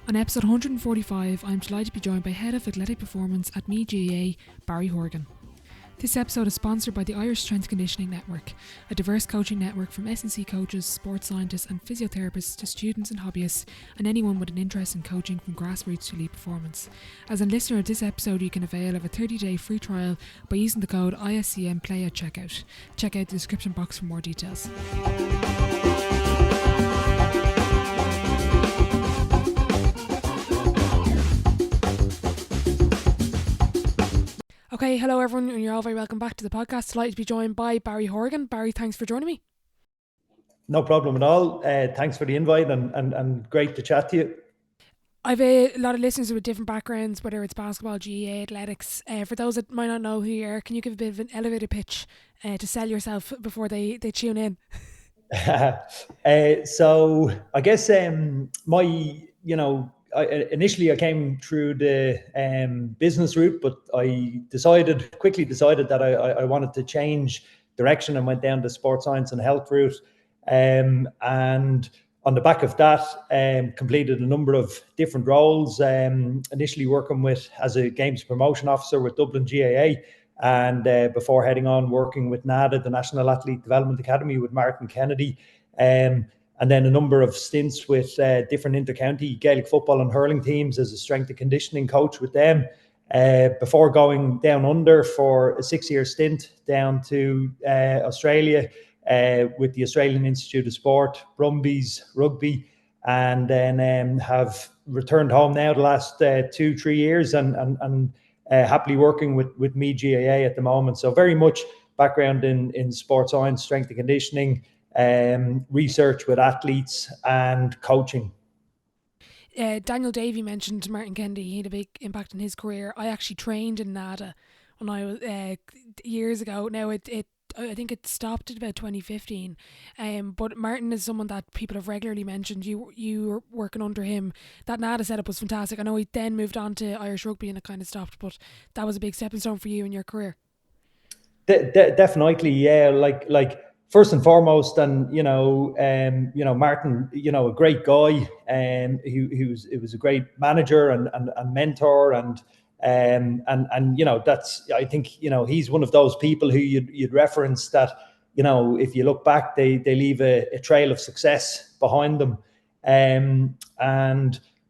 On episode 145, I'm delighted to be joined by Head of Athletic Performance at Meath GAA Barry Horgan. This episode is sponsored by the Irish Strength Conditioning Network, a diverse coaching network from S&C coaches, sports scientists and physiotherapists to students and hobbyists, and anyone with an interest in coaching from grassroots to elite performance. As a listener of this episode, you can avail of a 30-day free trial by using the code ISCMPLAY at checkout. Check out the description box for more details. Okay, hello everyone, and you're all very welcome back to the podcast. Delighted to be joined by Barry Horgan. Barry, thanks for joining me. No problem at all. Thanks for the invite and great to chat to you. I've a lot of listeners with different backgrounds, whether it's basketball, GAA, athletics. For those that might not know who you are, can you give a bit of an elevator pitch to sell yourself before they tune in? So I guess initially I came through the business route, but I quickly decided that I wanted to change direction and went down the sports science and health route. And on the back of that, completed a number of different roles, initially working as a games promotion officer with Dublin GAA, and before heading on working with NADA, the National Athlete Development Academy, with Martin Kennedy. And then a number of stints with different intercounty Gaelic football and hurling teams as a strength and conditioning coach with them, before going down under for a 6-year stint down to Australia with the Australian Institute of Sport, brumbies, rugby, and then have returned home now the last 2-3 years and happily working with Meath GAA at the moment. So very much background in sports science, strength and conditioning, research with athletes and coaching. Daniel Davey mentioned Martin Kennedy. He had a big impact on his career. I actually trained in NADA when I was years ago. Now I think it stopped at about 2015. But Martin is someone that people have regularly mentioned. You were working under him. That NADA setup was fantastic. I know he then moved on to Irish rugby and it kind of stopped, but that was a big stepping stone for you in your career. Definitely, yeah. Like. First and foremost, and Martin, a great guy, he was a great manager and mentor, and that's, I think, he's one of those people who you'd reference that, if you look back, they leave a trail of success behind them, and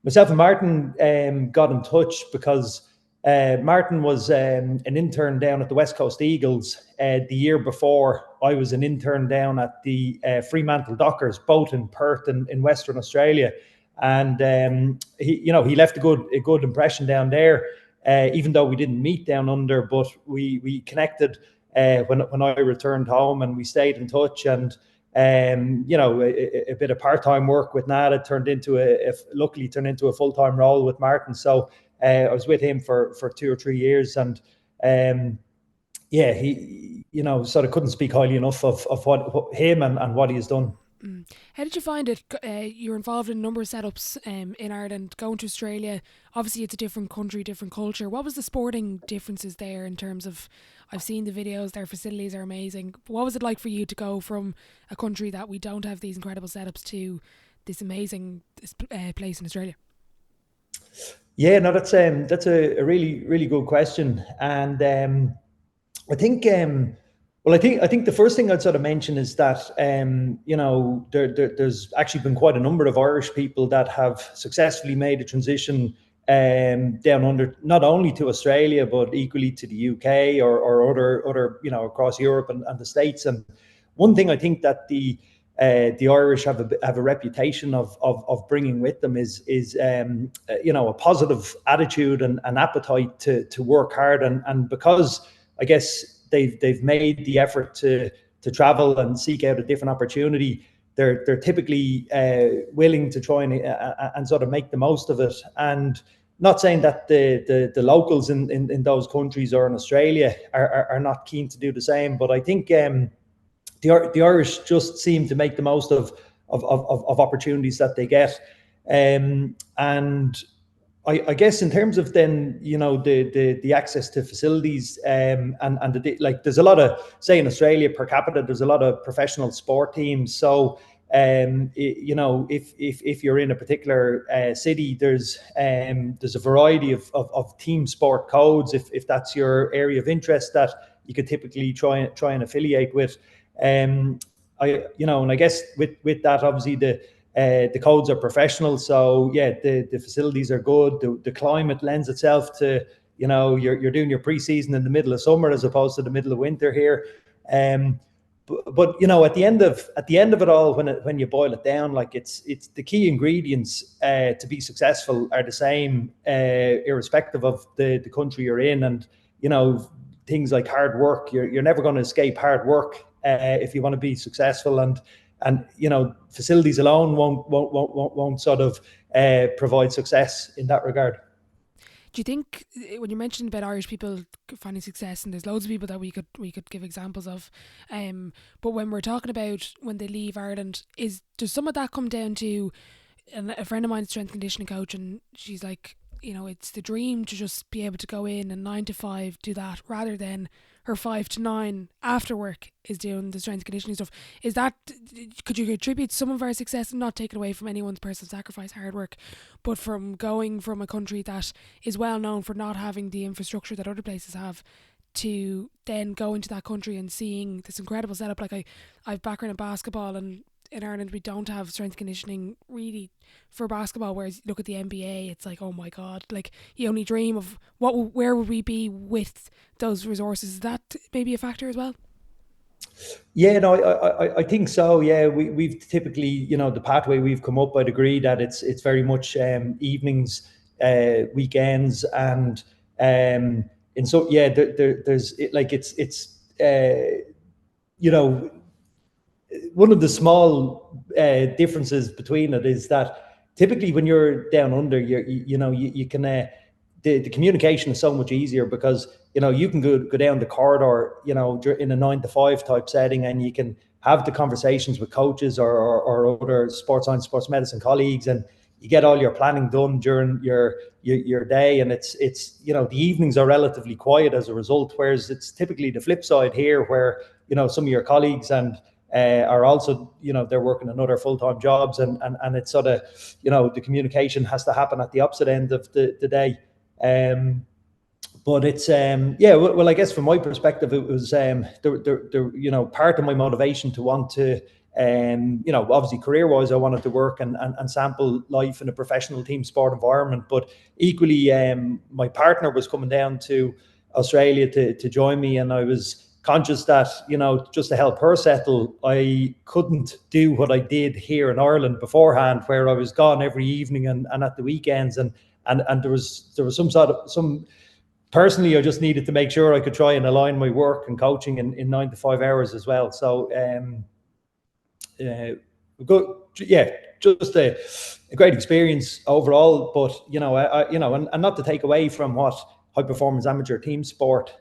myself and Martin got in touch because Martin was an intern down at the West Coast Eagles the year before I was an intern down at the Fremantle Dockers, both in Perth in Western Australia, and he left a good impression down there. Even though we didn't meet down under, but we connected when I returned home, and we stayed in touch. And a bit of part-time work with NADA luckily turned into a full-time role with Martin. So I was with him for 2 or 3 years, and he sort of couldn't speak highly enough of what him and what he has done. How did you find it? You're involved in a number of setups in Ireland, going to Australia. Obviously it's a different country, different culture. What was the sporting differences there in terms of, I've seen the videos, their facilities are amazing. What was it like for you to go from a country that we don't have these incredible setups to this amazing place in Australia? Yeah, no, that's a really, really good question. And I think the first thing I'd sort of mention is that there's actually been quite a number of Irish people that have successfully made a transition down under, not only to Australia but equally to the UK or other across Europe and the States. And one thing I think that the Irish have a reputation of bringing with them is a positive attitude and appetite to work hard, and because I guess they've made the effort to travel and seek out a different opportunity, they're typically willing to try and sort of make the most of it. And not saying that the locals in those countries or in Australia are not keen to do the same, but I think the Irish just seem to make the most of opportunities that they get, and I guess in terms of then the access to facilities, and there's a lot of, say in Australia per capita, there's a lot of professional sport teams, so you know, if you're in a particular city, there's a variety of team sport codes. If that's your area of interest, that you could typically try and affiliate with. And I guess with that, obviously the codes are professional. So yeah, the facilities are good. The climate lends itself to, you're doing your pre-season in the middle of summer as opposed to the middle of winter here. But at the end of it all, when you boil it down, like it's the key ingredients to be successful are the same, irrespective of the country you're in. And things like hard work, you're never going to escape hard work if you want to be successful. And facilities alone won't sort of provide success in that regard. Do you think, when you mentioned about Irish people finding success, and there's loads of people that we could give examples of, but when we're talking about when they leave Ireland, does some of that come down to, and a friend of mine is a strength conditioning coach, and she's like, it's the dream to just be able to go in and 9 to 5 do that, rather than her 5 to 9 after work is doing the strength conditioning stuff. Could you attribute some of our success, and not take it away from anyone's personal sacrifice, hard work, but from going from a country that is well known for not having the infrastructure that other places have, to then go into that country and seeing this incredible setup? Like I've background in basketball, and in Ireland we don't have strength conditioning really for basketball, whereas you look at the NBA, it's like, oh my god, like you only dream of where would we be with those resources. Is that maybe a factor as well? Yeah, no, I think so. Yeah, we've typically, the pathway we've come up, I'd agree that it's very much evenings, weekends, and so yeah, there's one of the small differences between it is that typically when you're down under, you can the communication is so much easier, because you can go down the corridor in a 9 to 5 type setting, and you can have the conversations with coaches or other sports science, sports medicine colleagues, and you get all your planning done during your day, and it's the evenings are relatively quiet as a result. Whereas it's typically the flip side here, where some of your colleagues and are also they're working in other full-time jobs, and it's sort of the communication has to happen at the opposite end of the day. But it's well, I guess from my perspective, it was part of my motivation to want to obviously career-wise, I wanted to work and sample life in a professional team sport environment. But equally, my partner was coming down to Australia to join me, and I was conscious that just to help her settle, I couldn't do what I did here in Ireland beforehand, where I was gone every evening and at the weekends, and there was some personally, I just needed to make sure I could try and align my work and coaching in 9 to 5 hours as well. So just a great experience overall. But and not to take away from what high performance amateur team sport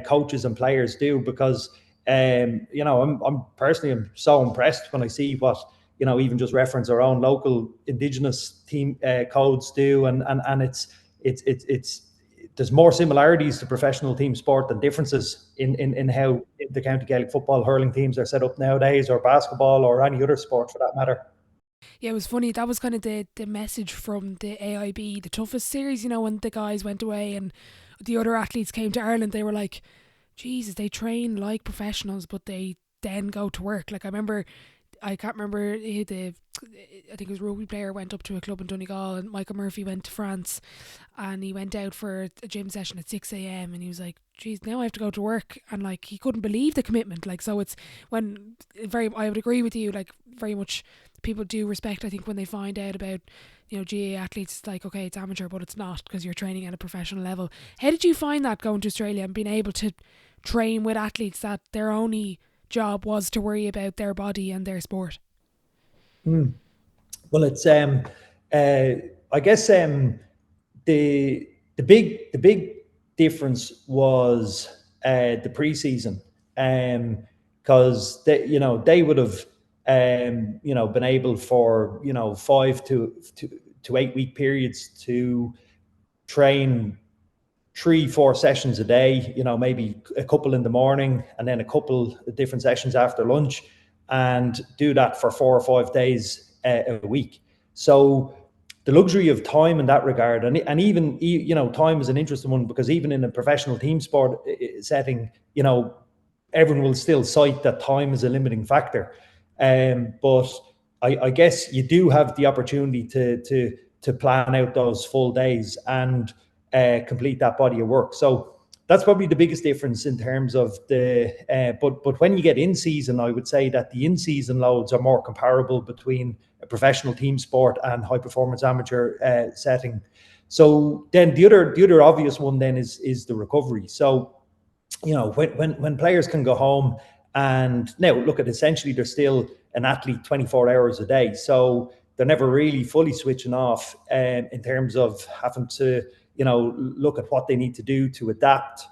coaches and players do, because I'm so impressed when I see what even just reference our own local Indigenous team codes do, and it's there's more similarities to professional team sport than differences in how the county Gaelic football hurling teams are set up nowadays, or basketball, or any other sport for that matter. Yeah, it was funny. That was kind of the message from the AIB, the toughest series, when the guys went away and the other athletes came to Ireland. They were like, Jesus, they train like professionals, but they then go to work. Like I can't remember I think it was a rugby player went up to a club in Donegal, and Michael Murphy went to France, and he went out for a gym session at 6 a.m. and he was like, geez, now I have to go to work. And like, he couldn't believe the commitment. Like, so it's I would agree with you, like very much people do respect, I think, when they find out about GAA athletes. It's like, okay, it's amateur, but it's not, because you're training at a professional level. How did you find that, going to Australia and being able to train with athletes that their only job was to worry about their body and their sport? Well, it's I guess the big difference was the preseason, because they would have been able for 5 to 8 week periods to train 3-4 sessions a day, maybe a couple in the morning and then a couple of different sessions after lunch. and do that for 4 or 5 days a week. So the luxury of time in that regard, and even, you know, time is an interesting one, because even in a professional team sport setting, you know, everyone will still cite that time is a limiting factor. But I guess you do have the opportunity to plan out those full days and complete that body of work. So that's probably the biggest difference in terms of the. But when you get in season, I would say that the in season loads are more comparable between a professional team sport and high performance amateur setting. So then the other obvious one then is the recovery. So, you know, when players can go home, and now look at, essentially they're still an athlete 24 hours a day, so they're never really fully switching off in terms of having to, you know, look at what they need to do to adapt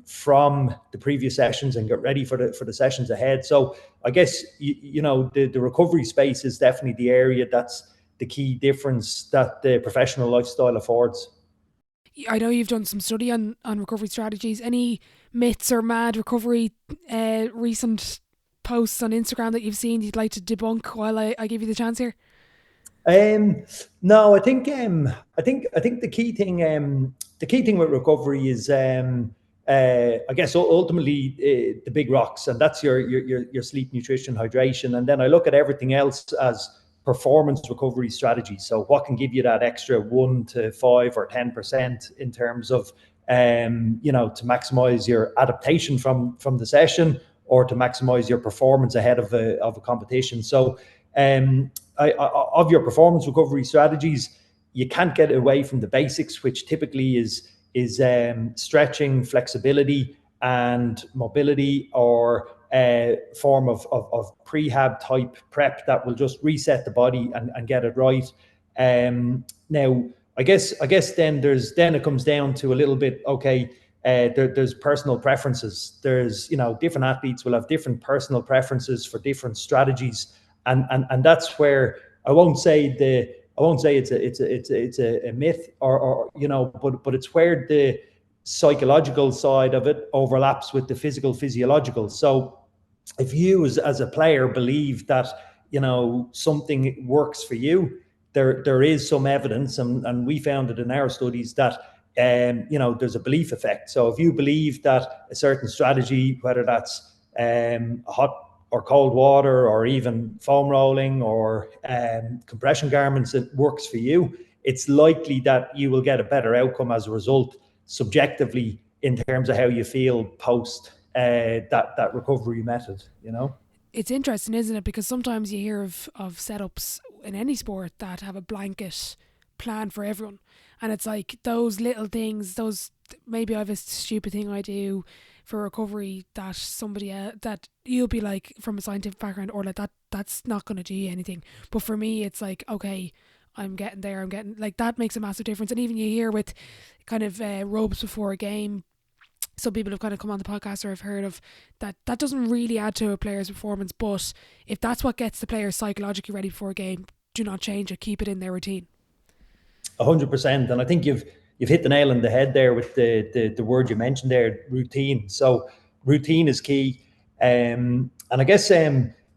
from the previous sessions and get ready for the sessions ahead. So I guess you know, the recovery space is definitely the area that's the key difference that the professional lifestyle affords. I know you've done some study on recovery strategies. Any myths or mad recovery recent posts on Instagram that you've seen you'd like to debunk while I give you the chance here? No, I think the key thing with recovery is I guess ultimately the big rocks, and that's your sleep, nutrition, hydration, and then I look at everything else as performance recovery strategies. So what can give you that extra 1 to 5 or 10% in terms of you know, to maximize your adaptation from the session, or to maximize your performance ahead of a competition. So of your performance recovery strategies, you can't get away from the basics, which typically is stretching, flexibility, and mobility, or a form of prehab type prep that will just reset the body and get it right. Now, I guess then it comes down to a little bit, okay, there's personal preferences. There's, you know, different athletes will have different personal preferences for different strategies, and that's where I won't say it's a myth, or you know, but it's where the psychological side of it overlaps with the physiological. So if you as a player believe that, you know, something works for you, there is some evidence, and we found it in our studies, that you know, there's a belief effect. So if you believe that a certain strategy, whether that's hot or cold water, or even foam rolling, or compression garments, that works for you, it's likely that you will get a better outcome as a result, subjectively, in terms of how you feel post that recovery method, you know. It's interesting, isn't it? Because sometimes you hear of setups in any sport that have a blanket plan for everyone, and it's like those little things, those, maybe I have a stupid thing I do for recovery that somebody else, that you'll be like, from a scientific background, or like that's not going to do you anything, but for me it's like, okay, I'm getting there, I'm getting, like, that makes a massive difference. And even you hear with kind of ropes before a game, some people have kind of come on the podcast, or I've heard of, that doesn't really add to a player's performance, but if that's what gets the player psychologically ready for a game, do not change it, keep it in their routine. 100%, and I think you've hit the nail on the head there with the word you mentioned there, routine. So routine is key, and I guess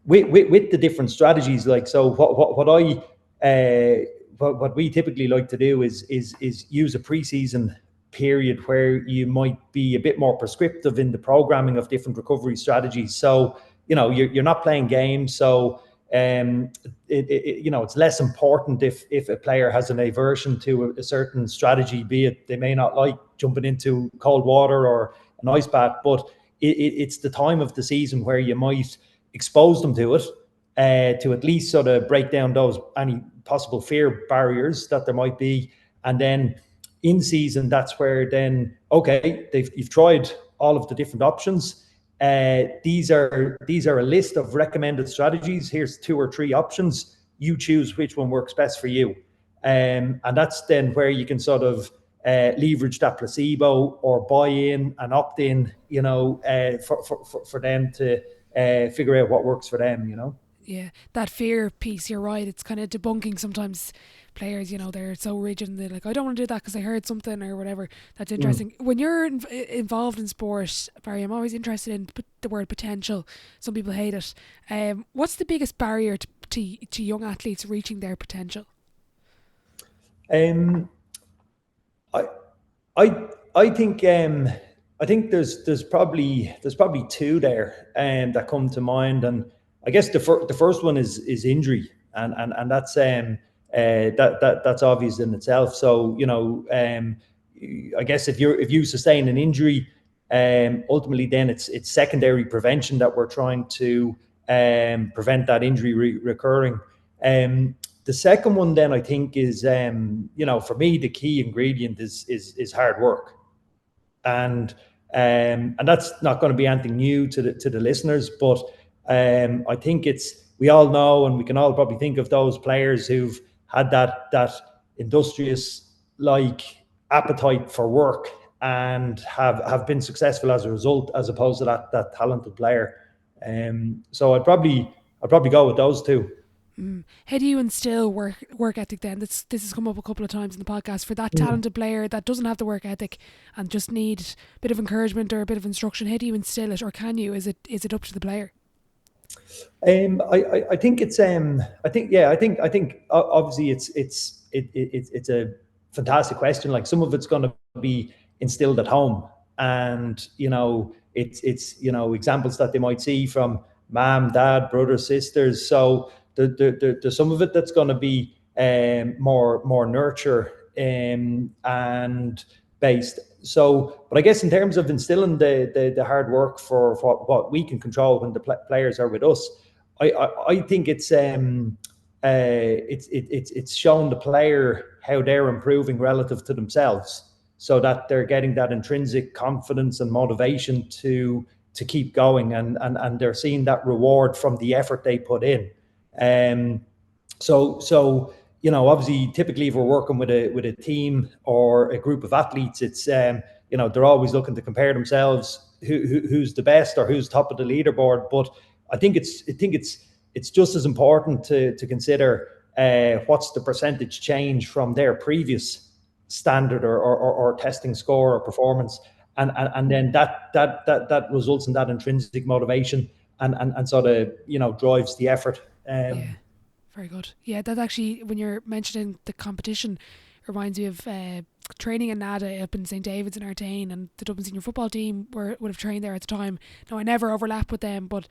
with the different strategies, like, so what we typically like to do is use a preseason period where you might be a bit more prescriptive in the programming of different recovery strategies. So, you know, you're not playing games, so you know, it's less important if a player has an aversion to a certain strategy, be it they may not like jumping into cold water or an ice bath, but it's the time of the season where you might expose them to it, to at least sort of break down those any possible fear barriers that there might be. And then in season, that's where then, okay, you've tried all of the different options. These are a list of recommended strategies. Here's 2 or 3 options. You choose which one works best for you. And that's then where you can sort of leverage that placebo or buy in and opt in, you know, for them to figure out what works for them, you know. Yeah, that fear piece, you're right, it's kind of debunking sometimes players, they're so rigid and they're like, I don't want to do that because I heard something or whatever. That's interesting. When you're involved in sport, Barry, I'm always interested in the word potential. Some people hate it. What's the biggest barrier to young athletes reaching their potential? I think there's probably two there that come to mind, and I guess the first one is injury, and that's that's obvious in itself. So I guess if you sustain an injury, ultimately then it's secondary prevention that we're trying to prevent that injury recurring. The second one then I think is for me the key ingredient is hard work, and that's not going to be anything new to the listeners, but I think we all know, and we can all probably think of those players who've had that industrious appetite for work and have been successful as a result, as opposed to that talented player. So I'd probably go with those two. How do you instill work ethic then? This has come up a couple of times in the podcast. For that talented player that doesn't have the work ethic and just need a bit of encouragement or a bit of instruction, how do you instill it, or can you? Is it up to the player? I think it's I think obviously it's a fantastic question. Like, some of it's going to be instilled at home, and it's examples that they might see from mom, dad, brothers, sisters. So there's some of it that's going to be more nurture and based. So, but I guess in terms of instilling the hard work for what we can control when the players are with us, I think it's showing the player how they're improving relative to themselves, so that they're getting that intrinsic confidence and motivation to keep going, and they're seeing that reward from the effort they put in. So obviously, typically if we're working with a team or a group of athletes, it's they're always looking to compare themselves, who's the best or who's top of the leaderboard. But I think it's just as important to consider what's the percentage change from their previous standard or testing score or performance, and then that results in that intrinsic motivation and sort of drives the effort. Yeah, very good. Yeah, that actually, when you're mentioning the competition, reminds me of training in NADA up in St David's in Artane, and the Dublin senior football team would have trained there at the time. Now, I never overlapped with them, but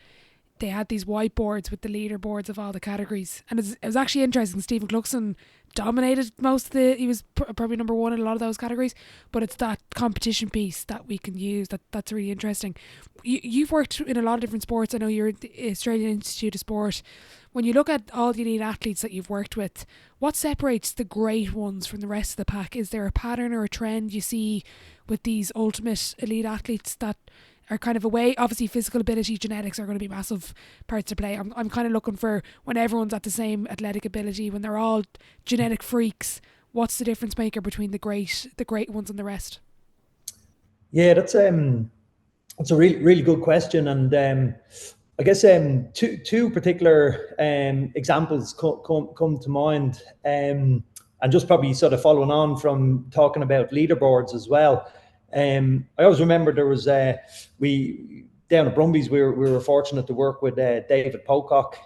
they had these whiteboards with the leaderboards of all the categories, and it was actually interesting. Stephen Cluxon dominated most of he was probably number one in a lot of those categories, but it's that competition piece that we can use that's really interesting. You've worked in a lot of different sports. I know you're at the Australian Institute of Sport. When you look at all the elite athletes that you've worked with, what separates the great ones from the rest of the pack? Is there a pattern or a trend you see with these ultimate elite athletes that are kind of away? Obviously, physical ability, genetics are going to be massive parts to play. I'm kind of looking for, when everyone's at the same athletic ability, when they're all genetic freaks, what's the difference maker between the great ones and the rest? Yeah, that's a really good question, and I guess two particular examples come to mind, and just probably sort of following on from talking about leaderboards as well. I always remember there was we down at Brumbies, we were fortunate to work with David Pocock,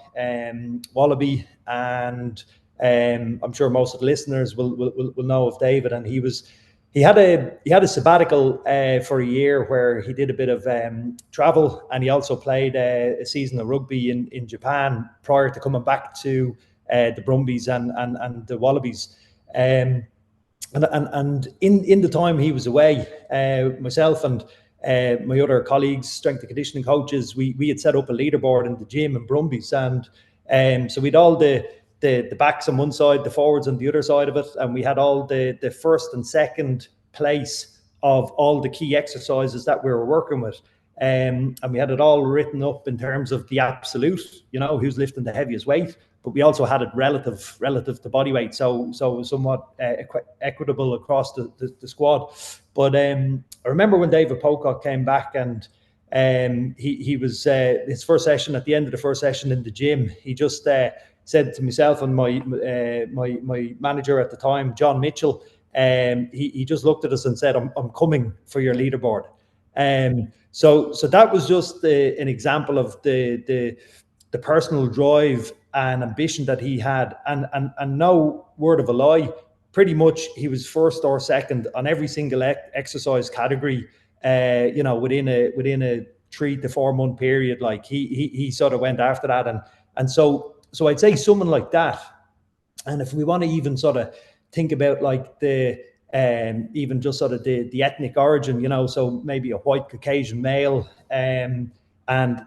Wallaby, and I'm sure most of the listeners will know of David. And he had a sabbatical for a year where he did a bit of travel, and he also played a season of rugby in Japan prior to coming back to the Brumbies and the Wallabies. And in the time he was away, myself and my other colleagues, strength and conditioning coaches, we had set up a leaderboard in the gym in Brumbies, and so we'd all the backs on one side, the forwards on the other side of it, and we had all the first and second place of all the key exercises that we were working with, and we had it all written up in terms of the absolute, who's lifting the heaviest weight. But we also had it relative to body weight, so somewhat equitable across the squad. But I remember when David Pocock came back, and he was his first session, at the end of the first session in the gym, he just said to myself and my manager at the time, John Mitchell, he just looked at us and said, I'm coming for your leaderboard. So that was just an example of the personal drive and ambition that he had, and no word of a lie, pretty much he was first or second on every single exercise category. Within a 3 to 4 month period, like he sort of went after that, and so I'd say someone like that. And if we want to even sort of think about like the even just sort of the ethnic origin, so maybe a white Caucasian male, and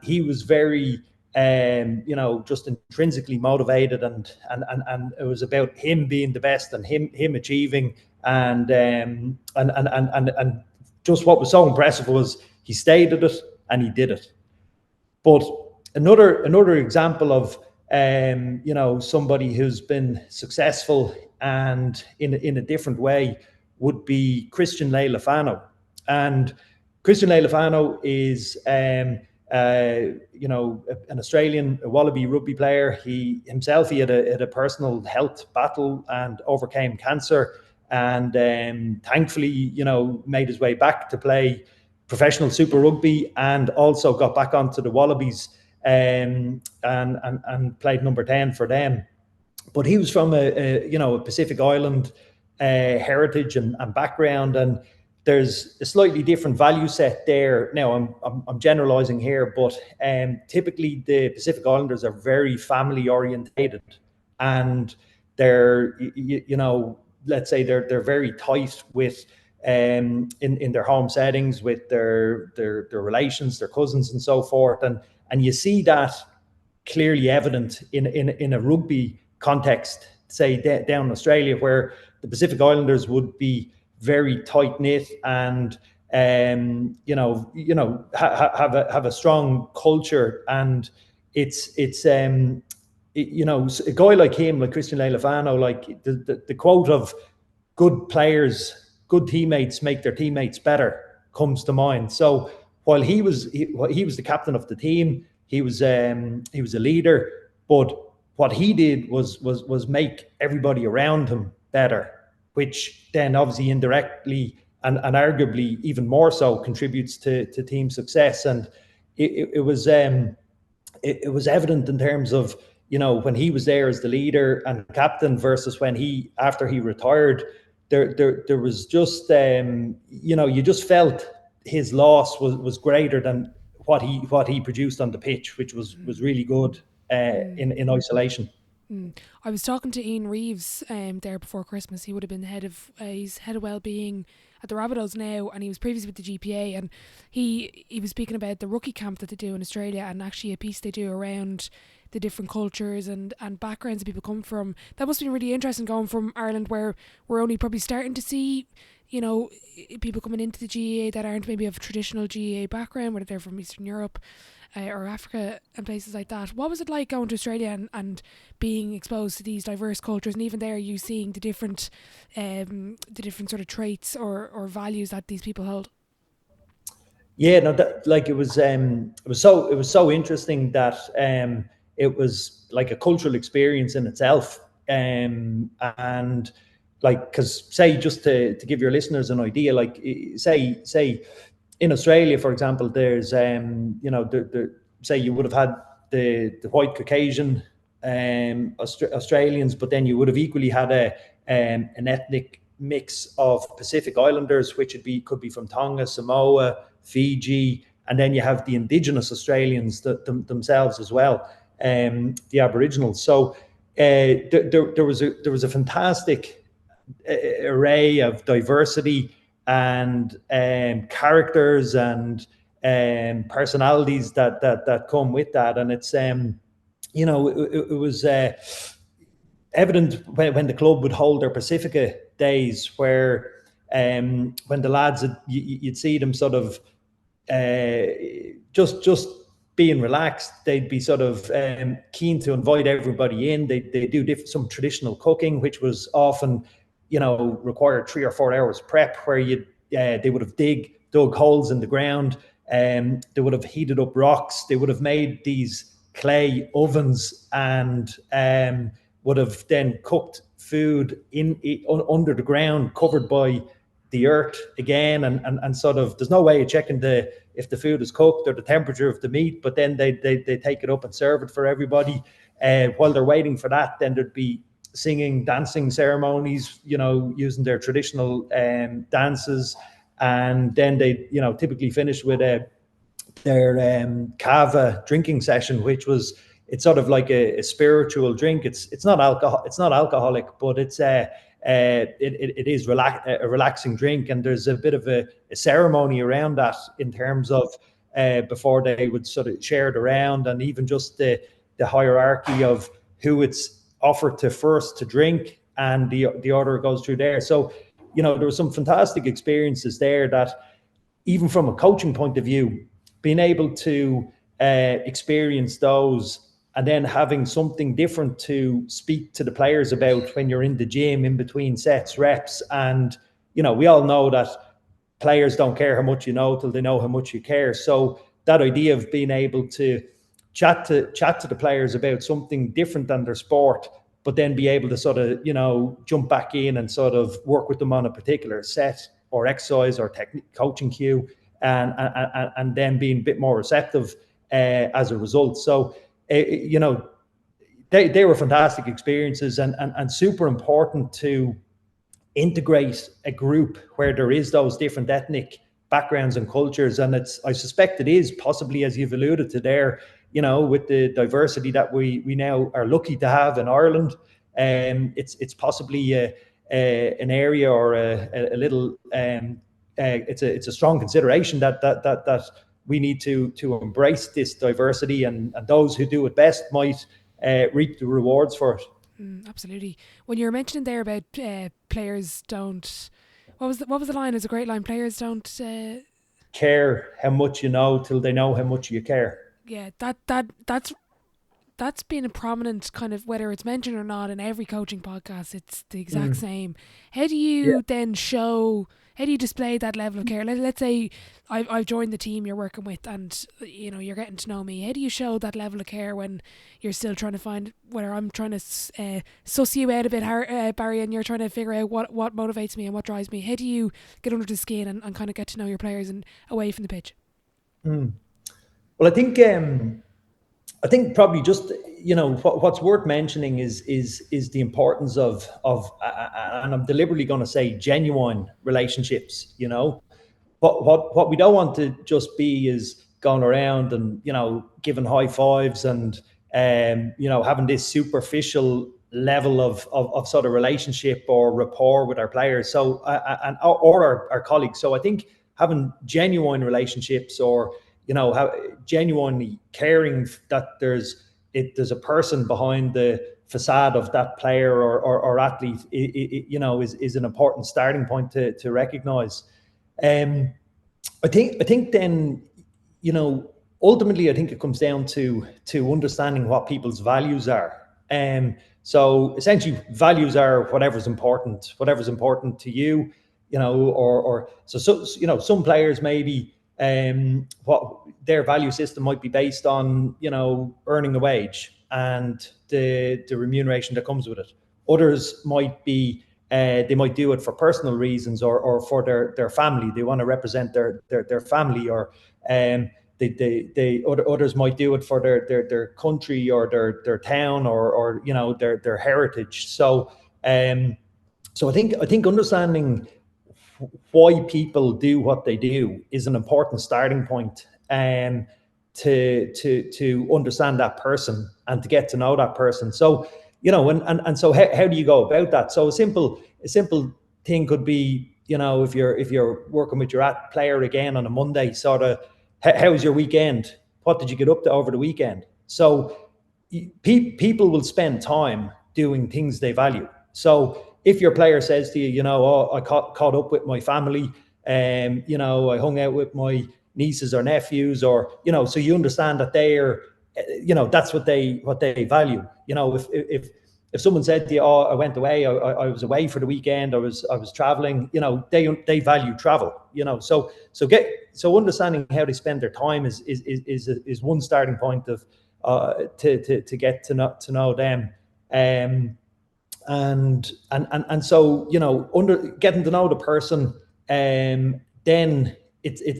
he was very just intrinsically motivated, and it was about him being the best and him achieving, and just what was so impressive was he stayed at it and he did it. But another example of somebody who's been successful and in a different way would be Christian Leilofano. And Christian Leilofano is an Australian Wallaby rugby player. He had a personal health battle and overcame cancer, and thankfully, made his way back to play professional Super Rugby, and also got back onto the Wallabies, and played number 10 for them. But he was from a Pacific Island heritage and background, and there's a slightly different value set there. Now I'm generalizing here, but typically the Pacific Islanders are very family orientated, and they're let's say they're very tight with in their home settings with their relations, their cousins and so forth, and you see that clearly evident in a rugby context, say down in Australia, where the Pacific Islanders would be very tight knit and have a strong culture, and it's a guy like him, like Christian Leilofano, like the quote of good players, good teammates make their teammates better comes to mind. So while he was the captain of the team, he was a leader, but what he did was make everybody around him better, which then obviously indirectly and arguably even more so contributes to team success. And it was evident in terms of when he was there as the leader and captain versus after he retired, there was just you just felt his loss was greater than what he produced on the pitch, which was really good in isolation. I was talking to Ian Reeves there before Christmas. He would have been he's head of wellbeing at the Rabbitohs now, and he was previously with the GPA, and he was speaking about the rookie camp that they do in Australia, and actually a piece they do around the different cultures and backgrounds that people come from. That must be really interesting, going from Ireland, where we're only probably starting to see people coming into the GAA that aren't maybe of traditional GAA background, whether they're from Eastern Europe or Africa and places like that. What was it like going to Australia and being exposed to these diverse cultures, and even there you seeing the different sort of traits or values that these people hold? Yeah, no, that like it was so interesting that it was like a cultural experience in itself, and like, because say, just to give your listeners an idea, like say in Australia, for example, there's say you would have had the white Caucasian Australians, but then you would have equally had an ethnic mix of Pacific Islanders, which could be from Tonga, Samoa, Fiji, and then you have the indigenous Australians themselves as well, the Aboriginals. So there was a fantastic array of diversity and characters and personalities that come with that, and it's it was evident when the club would hold their Pacifica days, where when the lads you'd see them sort of just being relaxed. They'd be sort of keen to invite everybody in. They do some traditional cooking, which was often required 3 or 4 hours prep, where they would have dug holes in the ground, they would have heated up rocks, they would have made these clay ovens and would have then cooked food under the ground, covered by the earth again, and sort of, there's no way of checking if the food is cooked or the temperature of the meat, but then they take it up and serve it for everybody. While they're waiting for that, then there'd be singing, dancing ceremonies, using their traditional dances, and then they typically finish with their cava drinking session, which was, it's sort of like a spiritual drink. It's not alcoholic, but it is a relaxing drink, and there's a bit of a ceremony around that in terms of before they would sort of share it around, and even just the hierarchy of who it's offered to first to drink, and the order goes through there. So there were some fantastic experiences there that, even from a coaching point of view, being able to experience those, and then having something different to speak to the players about when you're in the gym in between sets, reps. And we all know that players don't care how much you know till they know how much you care. So that idea of being able to chat to the players about something different than their sport, but then be able to sort of jump back in and sort of work with them on a particular set or exercise or technique, coaching cue, and then being a bit more receptive as a result. So they were fantastic experiences, and super important to integrate a group where there is those different ethnic backgrounds and cultures. And I suspect it is possibly, as you've alluded to there, with the diversity that we now are lucky to have in Ireland, it's possibly an area or a little it's a strong consideration that we need to embrace this diversity, and those who do it best might reap the rewards for it. Absolutely. When you were mentioning there about players don't, what was the line? It's a great line. Players don't care how much you know till they know how much you care. Yeah, that's been a prominent kind of, whether it's mentioned or not, in every coaching podcast. It's the exact same. How do you then show? How do you display that level of care? Let's say I've joined the team you're working with, and you're getting to know me. How do you show that level of care when you're still trying to find, whether I'm trying to suss you out a bit, Barry, and you're trying to figure out what motivates me and what drives me? How do you get under the skin and kind of get to know your players and away from the pitch? Well, I think probably just what's worth mentioning is the importance of and I'm deliberately going to say genuine relationships. What we don't want to just be is going around and giving high fives and having this superficial level of sort of relationship or rapport with our players, so or our colleagues. So I think having genuine relationships, or genuinely caring that there's a person behind the facade of that player or athlete, is an important starting point to recognize. I think then, ultimately, I think it comes down to understanding what people's values are. So essentially, values are whatever's important to you, or some players maybe, what their value system might be based on, earning a wage and the remuneration that comes with it. Others might be, they might do it for personal reasons or for their family. They want to represent their family, or others might do it for their country or their town or their heritage. So I think understanding why people do what they do is an important starting point, to understand that person and to get to know that person. So and so how do you go about that? So a simple thing could be, if you're working with your player again on a Monday, sort of, how was your weekend? What did you get up to over the weekend? So people will spend time doing things they value. So if your player says to you, I caught up with my family, I hung out with my nieces or nephews, or so you understand that they're, that's what they value. If someone said to you, I went away, I was away for the weekend, I was traveling, they value travel. So understanding how they spend their time is one starting point of to get to know them. And so, you know, under getting to know the person, then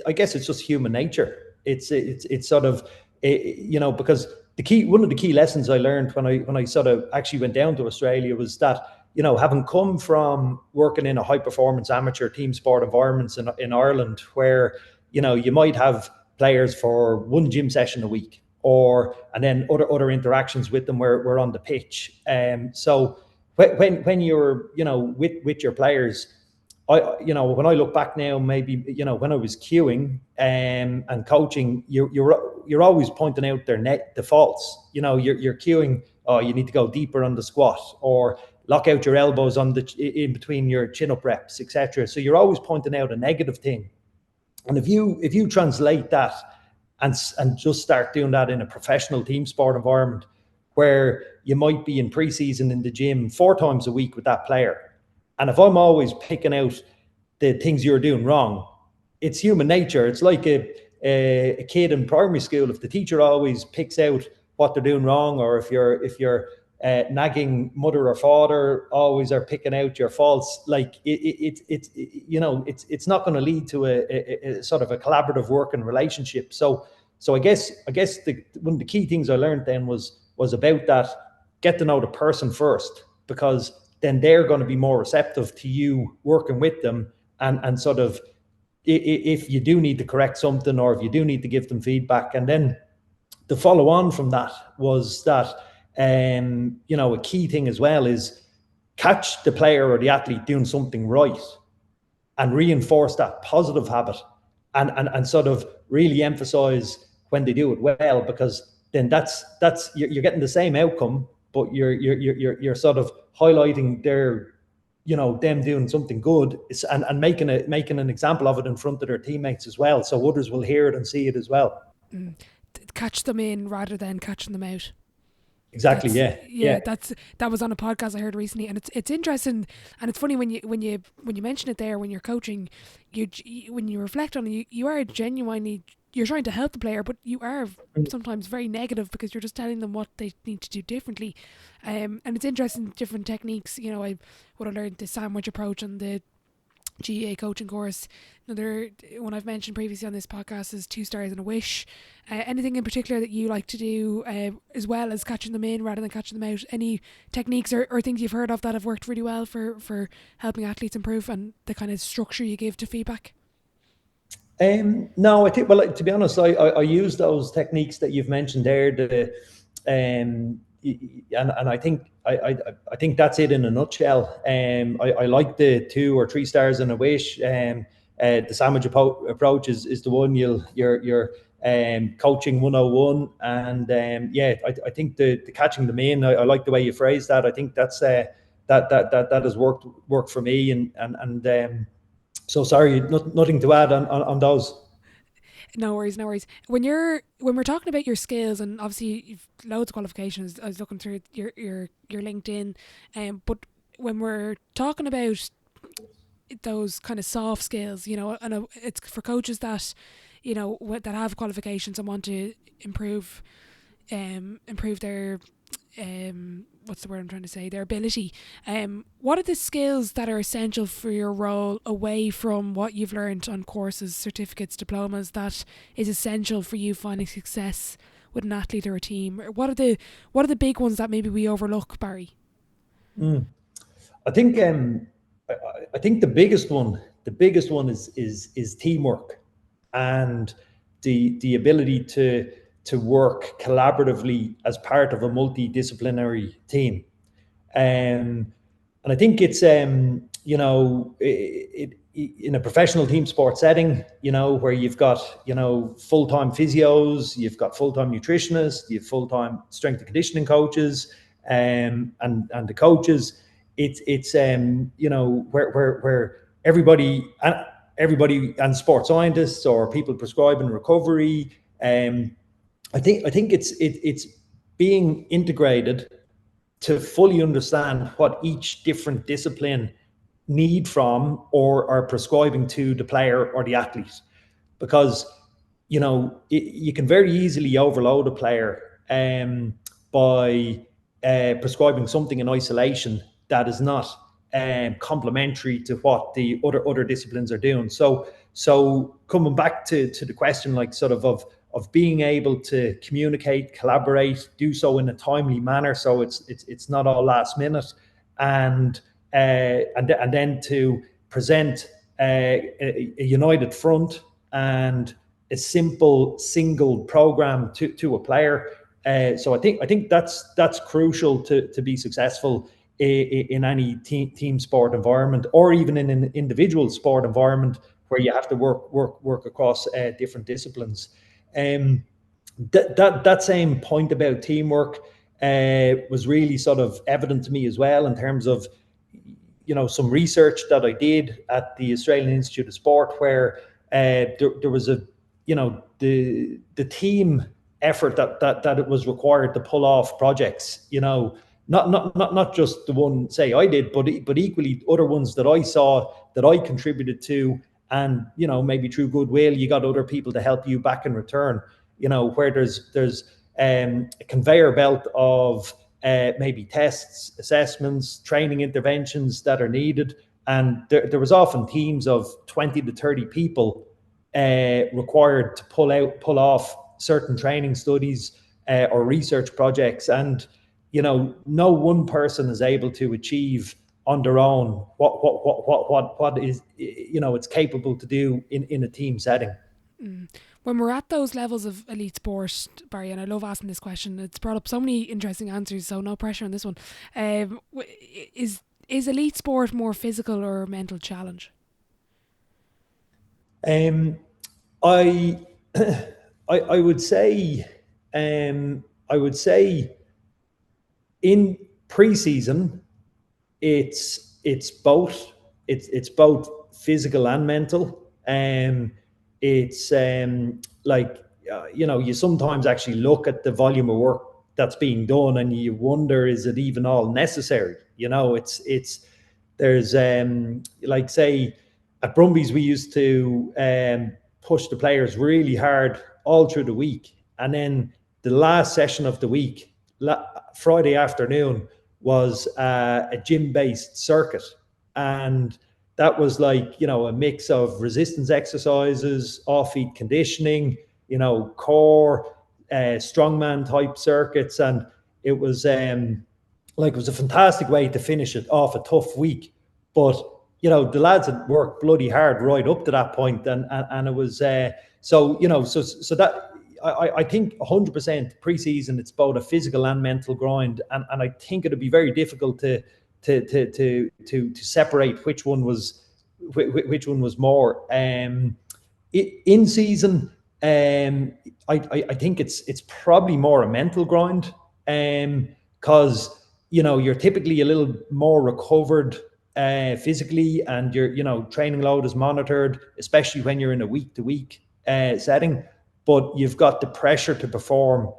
I guess it's just human nature. It's sort of, you know, because one of the key lessons I learned when I sort of actually went down to Australia was that, you know, having come from working in a high performance amateur team sport environments in Ireland, where, you know, you might have players for one gym session a week, and then other interactions with them where we're on the pitch. So when you're, you know, with your players, you know, when I look back now, maybe, you know, when I was queuing and coaching, you're always pointing out the faults. You know, you're queuing, oh, you need to go deeper on the squat, or lock out your elbows in between your chin-up reps, etc. So you're always pointing out a negative thing. And if you translate that and just start doing that in a professional team sport environment, where you might be in pre-season in the gym 4 times a week with that player, and if I'm always picking out the things you're doing wrong, it's human nature. It's like a kid in primary school. If the teacher always picks out what they're doing wrong, or if you're nagging mother or father always are picking out your faults, like it's you know, it's not going to lead to a sort of a collaborative working relationship. So I guess one of the key things I learned then was about that: get to know the person first, because then they're going to be more receptive to you working with them, and sort of, if you do need to correct something, or if you do need to give them feedback. And then the follow on from that was that, you know, a key thing as well is catch the player or the athlete doing something right and reinforce that positive habit, and sort of really emphasize when they do it well, because then that's you're getting the same outcome, but you're sort of highlighting their, you know, them doing something good, and making an example of it in front of their teammates as well, so others will hear it and see it as well. Catch them in rather than catching them out. Exactly. Yeah. That was on a podcast I heard recently, and it's interesting, and it's funny when you mention it there, when you're coaching, when you reflect on it, you are genuinely, you're trying to help the player, but you are sometimes very negative, because you're just telling them what they need to do differently. And it's interesting, different techniques. You know, I learned the sandwich approach and the GAA coaching course. Another one I've mentioned previously on this podcast is 2 stars and a wish. Anything in particular that you like to do, as well as catching them in rather than catching them out? Any techniques or things you've heard of that have worked really well for helping athletes improve, and the kind of structure you give to feedback? No, I think, well, to be honest, I use those techniques that you've mentioned there. And I think that's it in a nutshell. I like the 2 or 3 stars and a wish. The sandwich approach is the one you're coaching 101, and I think the catching them in, I like the way you phrase that. I think that's that has worked for me, and so sorry, nothing to add on those. No worries. When we're talking about your skills, and obviously you've loads of qualifications, I was looking through your LinkedIn, but when we're talking about those kind of soft skills, you know, and it's for coaches that, you know, that have qualifications and want to improve their what's the word I'm trying to say, their ability. What are the skills that are essential for your role, away from what you've learned on courses, certificates, diplomas, that is essential for you finding success with an athlete or a team? What are the big ones that maybe we overlook, Barry? I think the biggest one is teamwork, and the ability to work collaboratively as part of a multidisciplinary team. And I think it's, you know, it in a professional team sport setting, you know, where you've got, you know, full-time physios, you've got full-time nutritionists, you've full-time strength and conditioning coaches, and the coaches, it's you know, where everybody and sports scientists or people prescribing recovery, I think it's being integrated to fully understand what each different discipline need from or are prescribing to the player or the athlete. Because, you know, you can very easily overload a player by prescribing something in isolation that is not complementary to what the other disciplines are doing. So coming back to the question, like sort of being able to communicate, collaborate, do so in a timely manner, so it's not all last minute, and then to present a united front and a simple single program to a player. So I think that's crucial to be successful in any team sport environment, or even in an individual sport environment where you have to work across different disciplines. That same point about teamwork was really sort of evident to me as well, in terms of some research that I did at the Australian Institute of Sport, where there was the team effort that it was required to pull off projects. Not just the one, say, I did, but equally other ones that I saw that I contributed to, and maybe through goodwill you got other people to help you back in return. Where there's a conveyor belt of maybe tests, assessments, training interventions that are needed, and there was often teams of 20 to 30 people required to pull off certain training studies or research projects, and no one person is able to achieve on their own what is it's capable to do in a team setting. When we're at those levels of elite sport, Barry, and I love asking this question, it's brought up so many interesting answers, so no pressure on this one. Is elite sport more physical or mental challenge? I would say in pre-season it's both physical and mental. It's you sometimes actually look at the volume of work that's being done and you wonder, is it even all necessary? There's like, say, at Brumbies we used to push the players really hard all through the week, and then the last session of the week, Friday afternoon, was a gym-based circuit, and that was like a mix of resistance exercises, off-feet conditioning, core, strongman type circuits, and it was it was a fantastic way to finish it off a tough week. But the lads had worked bloody hard right up to that point, and it was so that I think 100% pre-season, it's both a physical and mental grind, and I think it'd be very difficult to separate which one was more. In season, I think it's probably more a mental grind, because you're typically a little more recovered physically, and your training load is monitored, especially when you're in a week-to-week setting. But you've got the pressure to perform